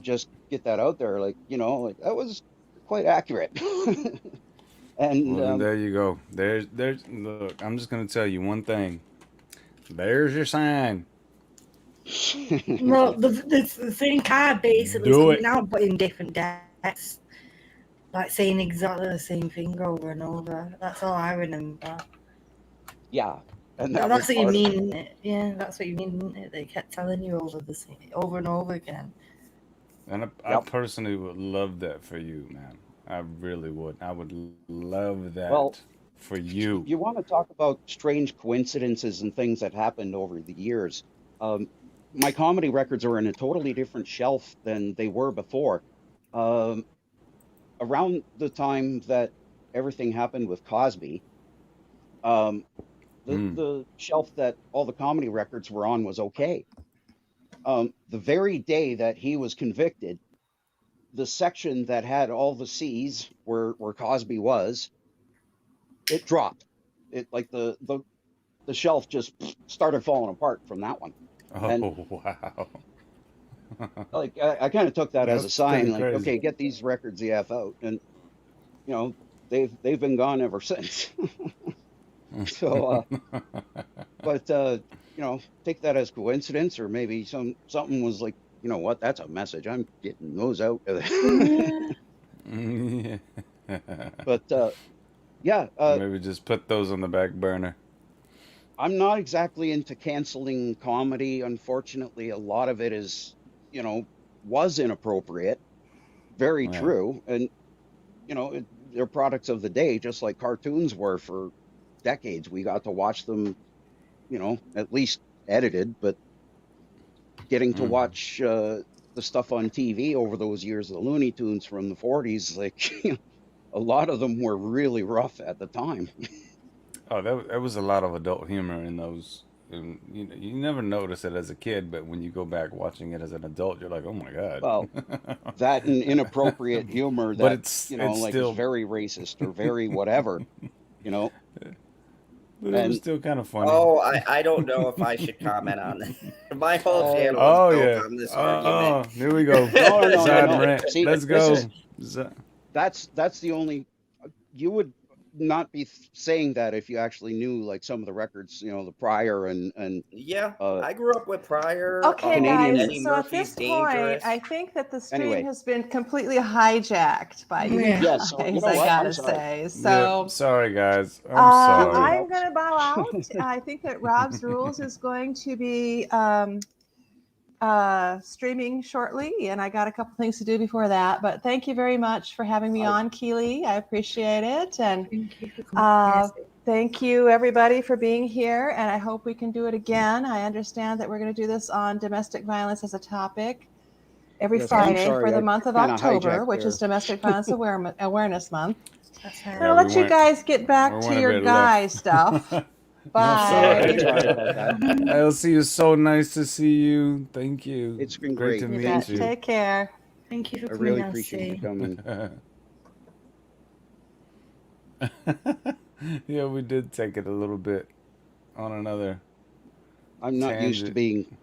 just get that out there, like like that was quite accurate. And Well, then there you go. There's. Look, I'm just gonna tell you one thing. There's your sign. No, the same card basically is Do coming it. out, but in different decks. Like saying exactly the same thing over and over. That's all I remember. yeah, and that was That's what you part of mean, it. isn't it? Yeah, that's what you mean, isn't it? They kept telling you over and over again. And I Yep. personally would love that for you, man. I really would. I would love Well, that for you. you want to talk about strange coincidences and things that happened over the years. Um, my comedy records are in a totally different shelf than they were before. Um, around the time that everything happened with Cosby, um, the Mm. the shelf that all the comedy records were on was okay. The very day that he was convicted, the section that had all the C's where Cosby was, it dropped. It like the shelf just started falling apart from that one. And Oh wow. like I kind of took that as a That's pretty sign, like, crazy. okay, get these records the F out. And you know, they've been gone ever since. So but take that as coincidence, or maybe something was like, you know what, that's a message. I'm getting those out. Yeah. But yeah, Maybe just put those on the back burner. I'm not exactly into canceling comedy. Unfortunately, a lot of it is, was inappropriate. Very Yeah. true. And, they're products of the day, just like cartoons were for decades. We got to watch them, at least edited, but getting to Mm. watch the stuff on TV over those years, the Looney Tunes from the 40s, like, a lot of them were really rough at the time. Oh, that was a lot of adult humor in those. And, you never notice it as a kid, but when you go back watching it as an adult, you're like, oh my god. Well, that and inappropriate humor But that, it's like is still, very racist or very whatever, you know, but it was and still kind of funny. Oh, I don't know if I should comment on that. My whole oh, channel is Oh built yeah. on this Oh, argument. here we go. no, Side no. rant. See, Let's this go. is that's the only you would not be saying that if you actually knew like some of the records, the Pryor and Yeah, uh I grew up with Pryor, Okay, Canadian. guys. Eddie So at Murphy's this point, I Dangerous. think that the stream Anyway, has been completely hijacked by you Yeah. yeah. So you guys, know I what? I'm gotta sorry. say. Yep. So Sorry, guys. I'm Julie sorry. I'm helps. gonna bow out. I think that Rob's Rules is going to be streaming shortly, and I got a couple things to do before that. But thank you very much for having me I on, Keely. I appreciate it, and Thank you for coming. Yes. thank you everybody for being here. And I hope we can do it again. I understand that we're going to do this on domestic violence as a topic every yes. I'm Friday for sorry. the I month of kind of October, hijacked which is there. Domestic Violence Awareness Month. That's I'm right. gonna Yeah, let you guys get we back to went a your bit guy left. stuff. No, Bye. Sorry sorry. about that. Elsie, it's so nice to see you. Thank you. It's been Great great. to You meet Thank bet. you. you. Take care. Thank you for I coming, really appreciate you Nancy. coming. Yeah, we did take it a little bit on another I'm not used to tangent. being,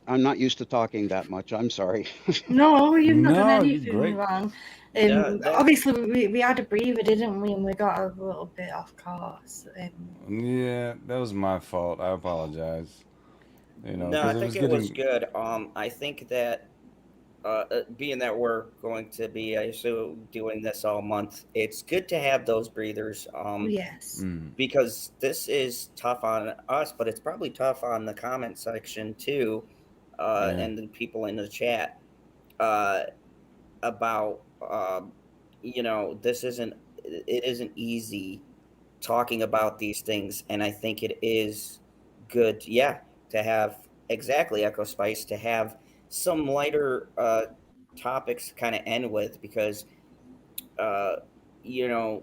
I'm not used to talking that much. I'm sorry. No, you've not done No, you're anything great. wrong. Yeah, that Obviously, we had a breather, didn't we? And we got a little bit off course. Yeah, that was my fault. I apologize. no, I Because it think was it was getting. good. I think that being that we're going to be, I assume, doing this all month, it's good to have those breathers. Yes. Mm, Because this is tough on us, but it's probably tough on the comment section too, yeah. and the people in the chat uh, about this isn't it isn't easy talking about these things, and I think it is good, yeah, to have exactly Echo Spice to have some lighter topics to kind of end with because uh, you know,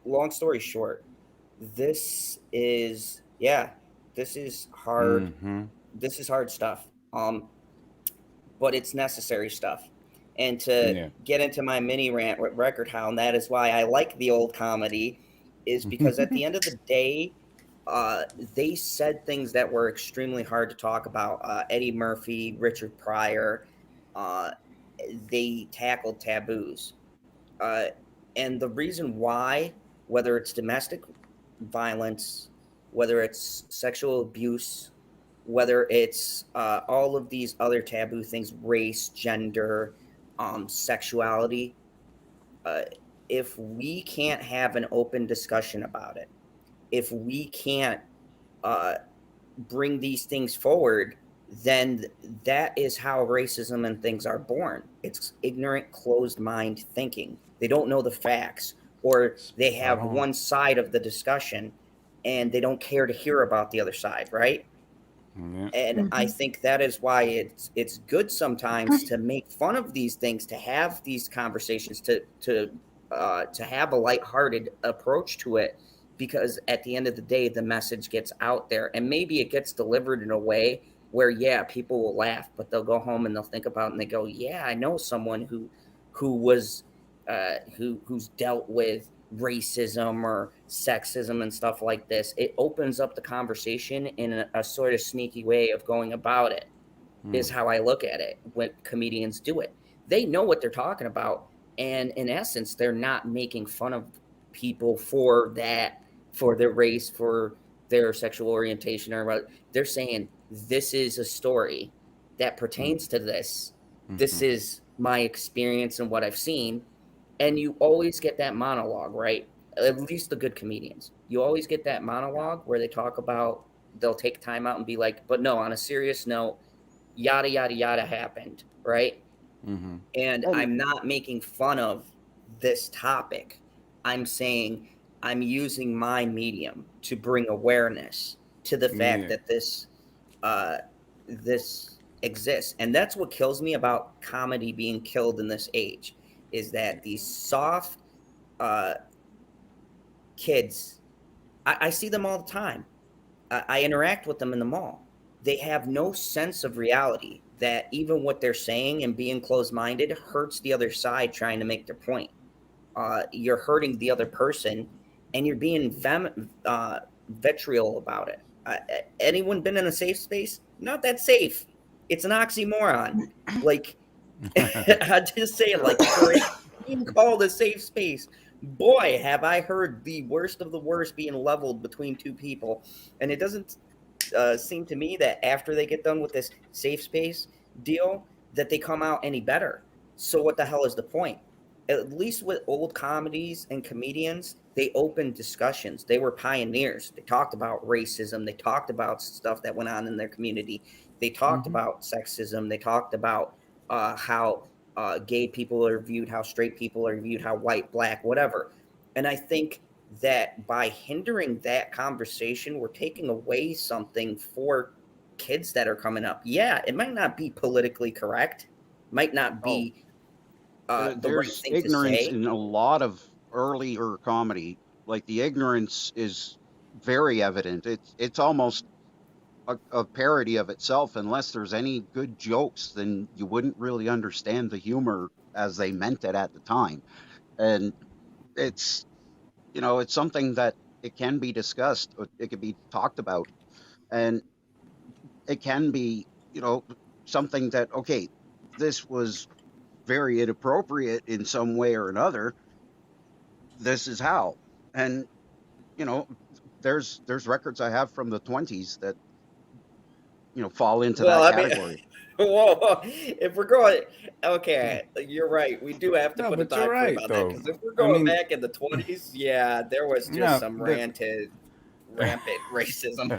long story short, this is yeah, this is hard. Mm-hmm. This is hard stuff. But it's necessary stuff. And to Yeah. get into my mini rant with Record Hound, that is why I like the old comedy, is because at the end of the day, they said things that were extremely hard to talk about. Eddie Murphy, Richard Pryor, uh, they tackled taboos. Uh, and the reason why, whether it's domestic violence, whether it's sexual abuse, whether it's all of these other taboo things, race, gender, sexuality, uh, if we can't have an open discussion about it, if we can't uh, bring these things forward, then that is how racism and things are born. It's ignorant, closed mind thinking. They don't know the facts, or they Spot have on. one side of the discussion and they don't care to hear about the other side, right? Yeah. And I Hmm. think that is why it's good sometimes to make fun of these things, to have these conversations, to have a lighthearted approach to it, because at the end of the day, the message gets out there, and maybe it gets delivered in a way where yeah, people will laugh, but they'll go home and they'll think about it and they go, yeah, I know someone who was who's dealt with racism or sexism and stuff like this. It opens up the conversation in a sort of sneaky way of going about it, is Mm. how I look at it when comedians do it. They know what they're talking about. And in essence, they're not making fun of people for that, for their race, for their sexual orientation, or what. They're saying, this is a story that Mm. pertains to this. This Mm-hmm. is my experience and what I've seen. And you always get that monologue, right? At least the good comedians. You always get that monologue where they talk about, they'll take time out and be like, but no, on a serious note, yada, yada, yada happened, right? Mm-hmm. And And I'm not making fun of this topic. I'm saying I'm using my medium to bring awareness to the fact Yeah. that uh, this exists. And that's what kills me about comedy being killed in this age, is that these soft uh, kids, I see them all the time. I interact with them in the mall. They have no sense of reality, that even what they're saying and being closed minded hurts the other side trying to make their point. You're hurting the other person and you're being vitriol about it. Anyone been in a safe space? Not that safe. It's an oxymoron. Like, I just say it like for it being called a safe space. Boy, have I heard the worst of the worst being leveled between two people, and it doesn't seem to me that after they get done with this safe space deal, that they come out any better. So what the hell is the point? At least with old comedies and comedians, they opened discussions. They were pioneers. They talked about racism. They talked about stuff that went on in their community. They talked Mm-hmm. about sexism. They talked about how gay people are viewed, how straight people are viewed, how white, black, whatever. And I think that by hindering that conversation, we're taking away something for kids that are coming up. Yeah, it might not be politically correct, might not oh, be the right there's thing to ignorance say. in a lot of earlier comedy. Like the ignorance is very evident. It's almost a parody of itself. Unless there's any good jokes, then you wouldn't really understand the humor as they meant it at the time. And it's, it's something that it can be discussed, it can be talked about, and it can be, something that, okay, this was very inappropriate in some way or another. This is how. And, there's records I have from the 20s that, fall into Well, that I mean, category. whoa, if we're going, okay, you're right. We do have to No, put a but you're time frame right, on that though. because if we're I going mean, back in the 20s, yeah, there was just no, some but rampant racism.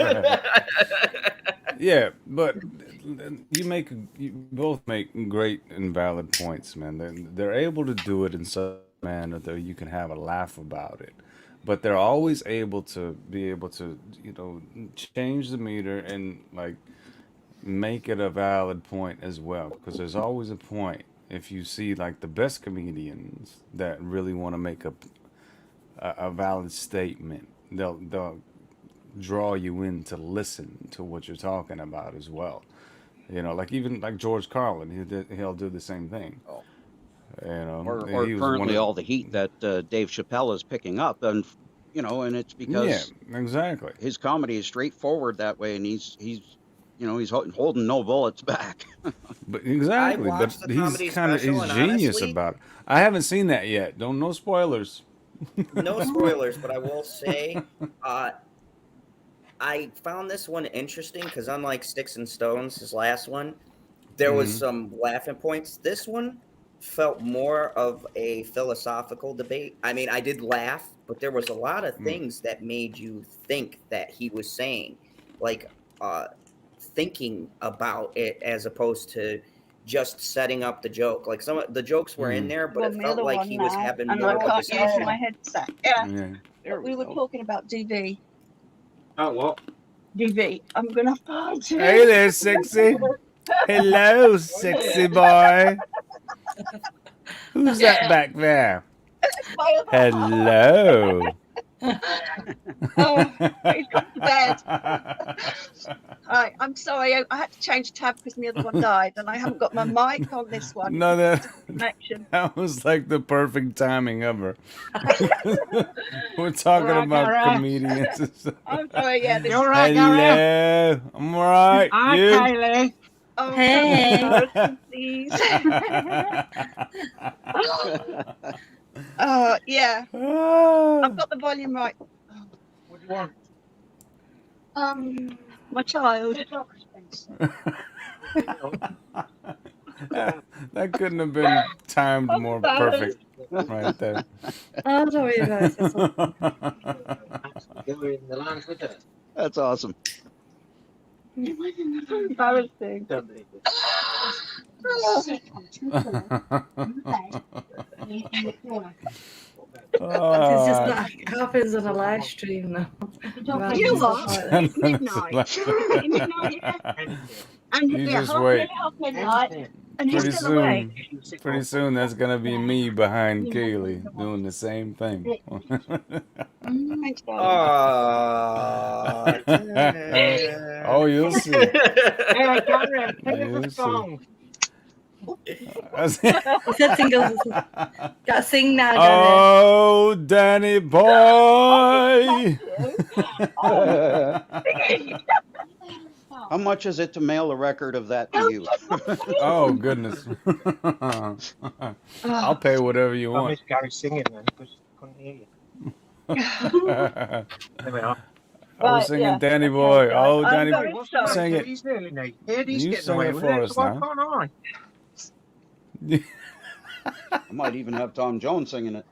yeah, but you both make great and valid points, man. They're able to do it in such a manner that you can have a laugh about it, but they're always able to change the meter and like make it a valid point as well, because there's always a point. If you see like the best comedians that really want to make a valid statement, they'll draw you in to listen to what you're talking about as well. Like even like George Carlin, he'll do the same thing. Oh. And Or he was one currently of all the heat that Dave Chappelle is picking up, and and it's yeah, because exactly. his comedy is straightforward that way, and he's holding no bullets back. But I exactly, but watched the comedy he's special, and genius honestly, about it. I haven't seen that yet. Don't no spoilers. no spoilers, but I will say, I found this one interesting because unlike Sticks and Stones, his last one, there was Hmm. some laughing points. This one felt more of a philosophical debate. I mean, I did laugh, but there was a lot of things that made you think that he was saying, like thinking about it as opposed to just setting up the joke. Like some of the jokes were in Hmm. there, but Well, it the felt other like one he was now, having and more I of a can't use discussion. my headset. Yeah, Yeah. but we were talking about DV. Oh, what? DV. I'm gonna find Hey it. there, sexy. Hello, sexy boy. Who's that back there? My other half. Hello. Oh, he's gone to bed. Right, I'm sorry. I had to change tab because the other one died, and I haven't got my mic on this one. No, Connection. that was like the perfect timing ever. We're talking Alright, about Gareth. comedians and stuff. I'm sorry. Yeah, this. You all right, Gareth? Hello. I'm alright. Hi, You? Kylie. Oh, Hey. Gareth, please. Yeah. I've got the volume right. What do you want? My child. That couldn't have been timed more perfect right there. Oh, don't worry about it. You're in the lounge with her. That's awesome. Embarrassing. Don't believe it. It's just Oh, that happens on a live stream now. Rather You know than what? stuff like It's midnight. Midnight, yeah. And You yeah, just half wait. midnight, and he's Pretty still awake. pretty soon that's gonna be me behind Kaylee doing the same thing. Thanks, darling. Oh, Oh, you'll see. Hey, Gareth, pick You'll up the see. phone. He said singles. Gotta sing now, Danny. Oh, Danny boy. How much is it to mail a record of that to you? Oh goodness. I'll pay whatever you I want. missed Gary singing then because I couldn't hear you. There we are. I was Right, singing yeah. Danny Boy. Oh, I'm Danny very Boy. What's the matter? Sing it. He's nearly naked. He's You getting sing away it with for it. us So why now. can't I? I might even have Tom Jones singing it.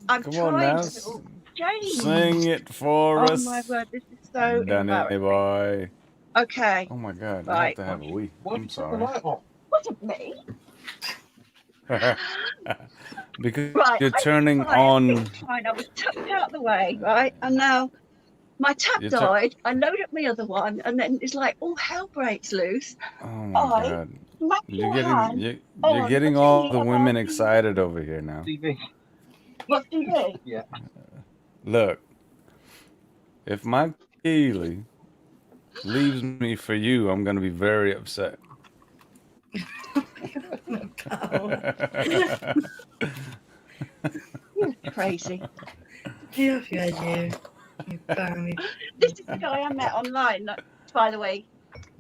I'm Come on now. trying to change. Sing it for Oh us. my word, this is so Danny embarrassing. Boy. Okay, Oh my God. I have Right. to have a wee. Why I'm did you put the sorry. light on? wasn't me. Because Right, you're I turning tried, on. I was tucked out the way, right, and now my tap You're died. I load up my other one, and then it's like all hell breaks loose. Oh my I God. smack You're your getting hand you're on getting the all thingy the of women our excited over here now. TV. What do you do? Yeah. Look, If my Keely leaves me for you, I'm gonna be very upset. Crazy. Yeah, you. You blimey. This is the guy I met online, by the way,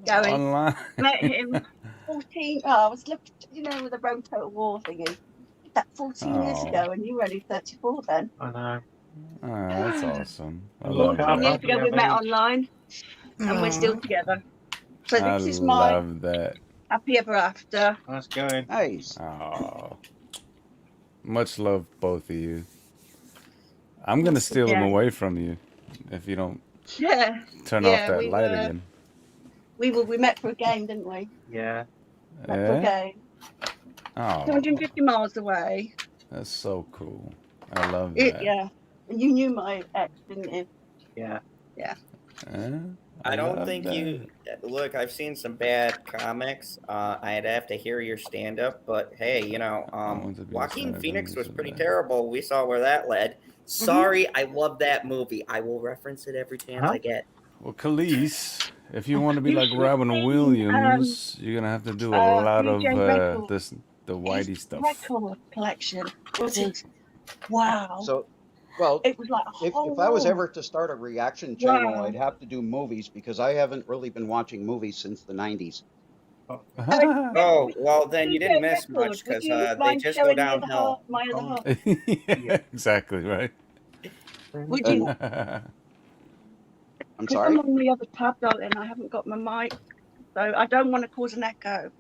Gary. Online. Met him 14. Oh, I was looking, with the Rome Total War thingy. Did that 14 years Oh, ago, and you were only 34 then. I know. that's awesome. I And love look how 14 years that. ago, we met online, and we're still Aw. together. So I this is my love that. happy ever after. That's going. Nice. Oh, much love, both of you. I'm gonna steal them Yeah. away from you if you don't Yeah. turn Yeah, off that we light were- again. We met for a game, didn't we? Yeah. Met for a Yeah. game. Oh, 250 miles away. that's so cool. I love that. Yeah. And you knew my ex, didn't you? Yeah. Yeah, I don't love think that. you look. I've seen some bad comics. I'd have to hear your stand up, but hey, want to be a Joaquin senator, Phoenix this was is pretty bad. terrible. We saw where that led. Sorry, I love that movie. I will reference it every chance I get. Well, Khalees, if you want to be You like should Robin see, Williams, you're gonna have to do a lot of DJ Record. this the Whitey His stuff. record collection What's it? was wow. So, well, It was like a if whole I was wall. ever to start a reaction channel, Wow. I'd have to do movies because I haven't really been watching movies since the 90s. Oh well, then you didn't DJ miss Record, much would because you they mind just go showing me the downhill. my other Oh. half? Yeah, exactly right. Would you? I'm Because sorry. I'm on the other tab, darling. I haven't got my mic, so I don't want to cause an echo.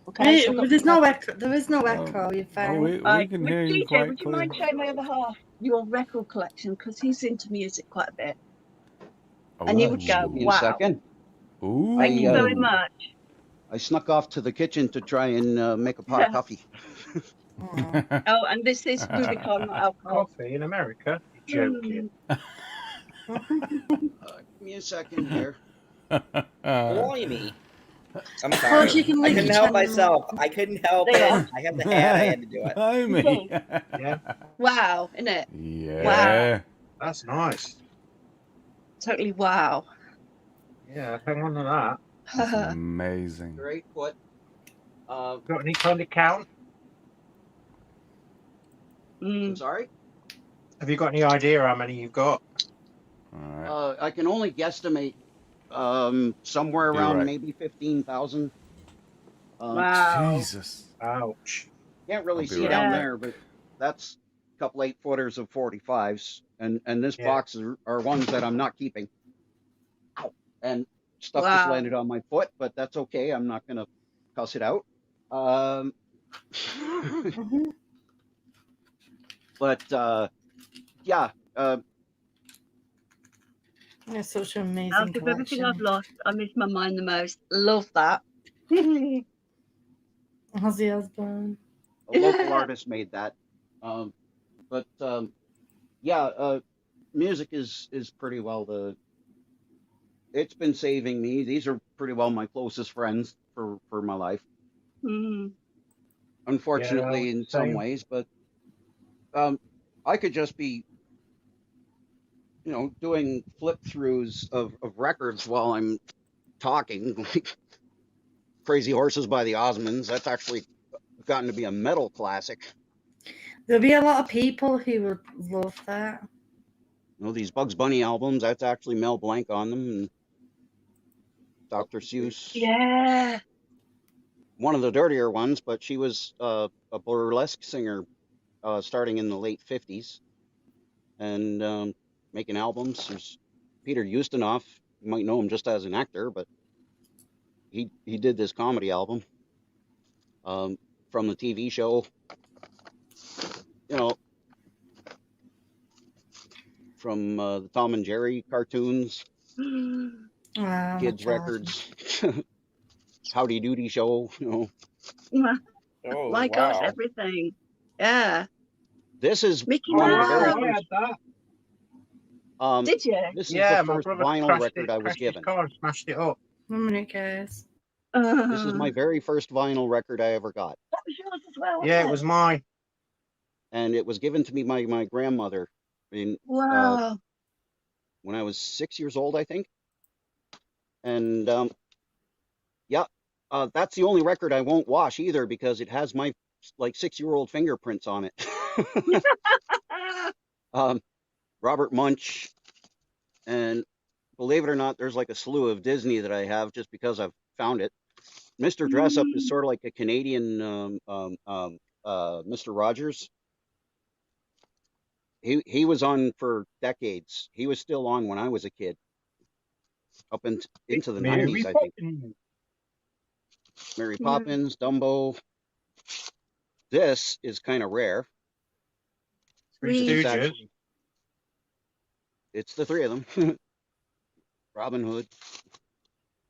Okay. Hey, So I've got there's the no tab. echo. There is no echo. You're Oh, fine. we Right, can would hear you DJ, quite would you clear. mind showing my other half your record collection? Because he's into music quite a bit, and he would go, Give me a "Wow, second. Ooh. thank you very Ooh. much." I snuck off to the kitchen to try and make a pot of coffee. Aw. Oh, and this is Rubicon, not alcohol. Coffee in America? You're joking. Mm. Give me a second here. Blimey. I'm Of sorry. course, you can I link couldn't your help channel. myself. I couldn't help it. There. I had the hat. I had to do it. Blimey. Yeah. Wow, isn't it? Yeah. That's nice. Totally wow. Yeah, hang on to that. That's amazing. Great put. Got any kind of count? I'm Mm. sorry. Have you got any idea how many you've got? All right. I can only guesstimate somewhere You're around right. maybe 15,000. Wow. Jesus. Ouch. Can't really I'll be see right down back. there, but that's a couple 8-footers of 45s, and this Yeah. box are ones that I'm not keeping. Ow. And stuff just Wow. landed on my foot, but that's okay. I'm not gonna cuss it out. Mhm. But yeah, It's such an amazing Out of everything I've collection. lost, I miss my mind the most. Love that. Ozzy Osbourne. a local artist made that. But yeah, music is pretty well it's been saving me. These are pretty well my closest friends for my life. Mm. Unfortunately, in some same. ways, but I could just be, doing flip throughs of records while I'm talking, like Crazy Horses by the Osmonds. That's actually gotten to be a metal classic. There'll be a lot of people who would love that. These Bugs Bunny albums, that's actually Mel Blanc on them, and Dr. Seuss. Yeah. One of the dirtier ones, but she was a burlesque singer starting in the late 50s and making albums. There's Peter Ustinov. You might know him just as an actor, but he did this comedy album from the TV show, from the Tom and Jerry cartoons, Wow, kids' records, Howdy Doody show. Oh, My gosh, wow. everything. Yeah. This is Mickey one of the Mouse. very I first. had that. Did you? This is Yeah, the my first brother vinyl crashed record I was crashed given. his car and smashed it up. 1 minute, guys. This is my very first vinyl record I ever got, That was yours as well. Yeah, wasn't it was mine. and it was given to me by my grandmother. I mean, Wow. when I was 6 years old, I think. And yeah, that's the only record I won't wash either because it has my like 6-year-old fingerprints on it. Robert Munch, and believe it or not, there's like a slew of Disney that I have just because I've found it. Mr. Dress Up is sort of like a Canadian Mr. Rogers. He was on for decades. He was still on when I was a kid, up into the Mary 90s, I think. Poppins. Mary Poppins, Dumbo. This is kind of rare. Three It's Stooges. actually, it's the three of them. Robin Hood,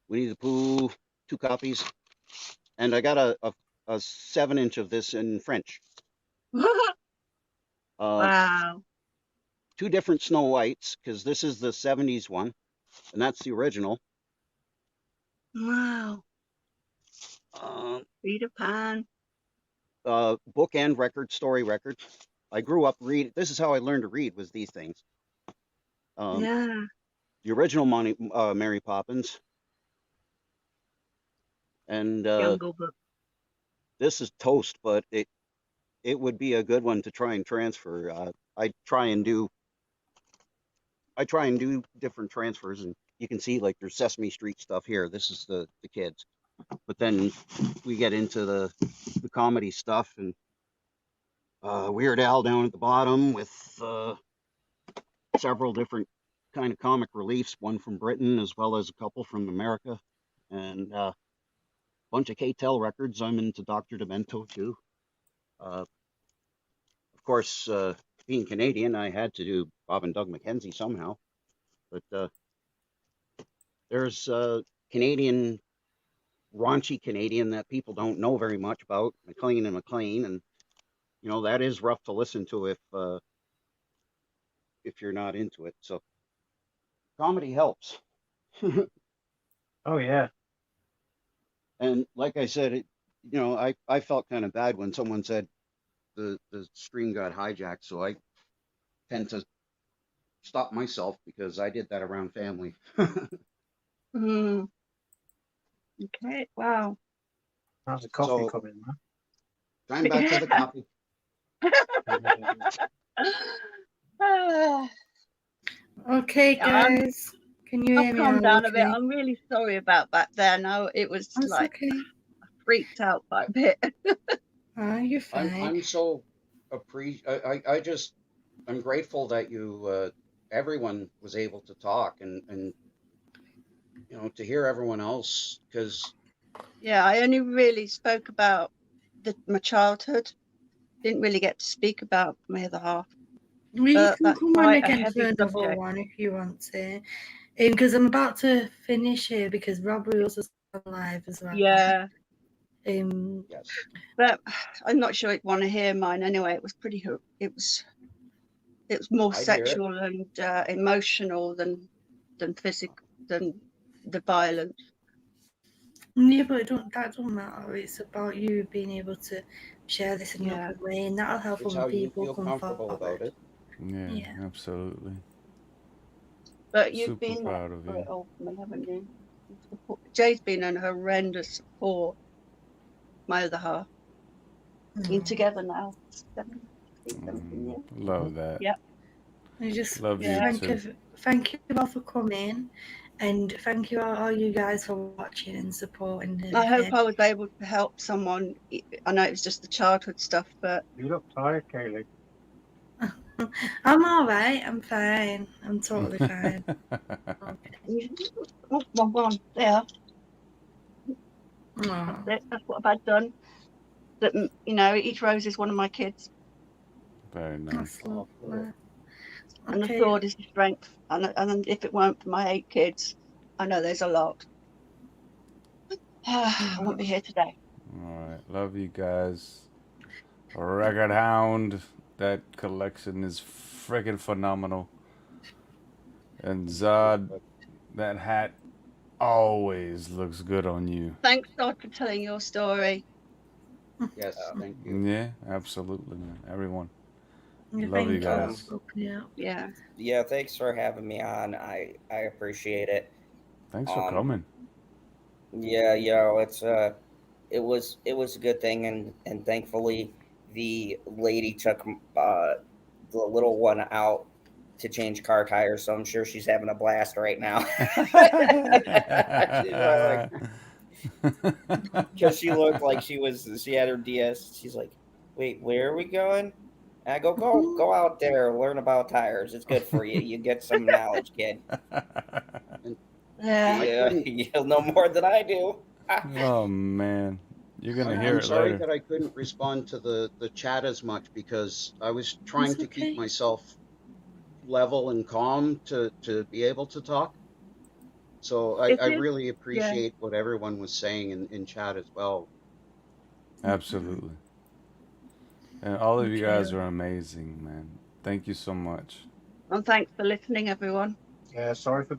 Winnie the Pooh, 2 copies, and I got a 7-inch of this in French. Wow. 2 different Snow Whites, because this is the 70s one, and that's the original. Wow. Peter Pan. Book and record, story record. I grew up reading. This is how I learned to read, was these things. Yeah. The original Mary Poppins. And Jungle Book. this is toast, but it would be a good one to try and transfer. I try and do different transfers, and you can see like there's Sesame Street stuff here. This is the kids, but then we get into the comedy stuff, and Weird Al down at the bottom with several different kind of comic reliefs, one from Britain as well as a couple from America, and a bunch of K-Tel records. I'm into Dr. Demento too. Of course, being Canadian, I had to do Bob and Doug McKenzie somehow, but there's Canadian, raunchy Canadian that people don't know very much about, McLean and McLean, and you know that is rough to listen to if you're not into it. So comedy helps. Oh yeah. And like I said, I felt kind of bad when someone said the stream got hijacked, so I tend to stop myself because I did that around family. Mm. Okay. Wow. How's the coffee So- coming, man? Time back to the copy. Okay, I'm- guys. Can you hear I've me? calmed now? down a bit. Okay. I'm really sorry about back there. Now it was That's like okay. freaked out by a bit. Oh, you're fine. I'm so I'm grateful that you everyone was able to talk and to hear everyone else, because Yeah, I only really spoke about my childhood. Didn't really get to speak about my other half. Well, you can that's come on quite a again heavy for another subject. one if you want to. Because I'm about to finish here because Rob Rules is on live as well. Yeah, yes, but I'm not sure I'd want to hear mine anyway. It was pretty. It was more I'd hear it. sexual and emotional than physical, than the violence. Yeah, but that don't matter. It's about you being able to share this in Yeah. your way, and that'll help it's other how you people feel come comfortable forward. about it. Yeah, Yeah. absolutely. But you've Super been there proud of for you. it all for me, haven't you? Jay's been an horrendous support. My other half. Been Mm. together now 17 years. Love that. Yeah. I just Love you Yeah. too. thank you all for coming, and thank you all you guys for watching and supporting. I hope I was able to help someone. I know it was just the childhood stuff, but You look tired, Kaylee. I'm all right. I'm fine. I'm totally fine. oh, wrong one. There. Aw. That's what I've done. That each rose is one of my kids, Very nice. That's lovely. and the Okay. sword is the strength. And if it weren't for my 8 kids, I know there's a lot. I won't be here today. All right. Love you guys. Record Hound. That collection is freaking phenomenal. And Zod, that hat always looks good on you. Thanks, God, for telling your story. Yes, thank you. Yeah, absolutely, man. Everyone. Yeah, Love you thank you guys. for opening up. Yeah. Yeah, thanks for having me on. I appreciate it. Thanks for Um, coming. yeah, it's it was a good thing, and thankfully the lady took the little one out to change car tires, so I'm sure she's having a blast right now. She's like, because she looked like she had her DS. She's like, wait, where are we going? And I go out there, learn about tires. It's good for you. You get some knowledge, kid. And Yeah. I Yeah, couldn't. you'll know more than I do. Oh man, you're gonna hear I'm it sorry later. that I couldn't respond to the chat as much because I was trying It's to keep okay. myself level and calm to be able to talk. So It I is. really Yeah. appreciate what everyone was saying in chat as well. Absolutely. And all of you Okay. guys are amazing, man. Thank you so much. And thanks for listening, everyone. Yeah, sorry for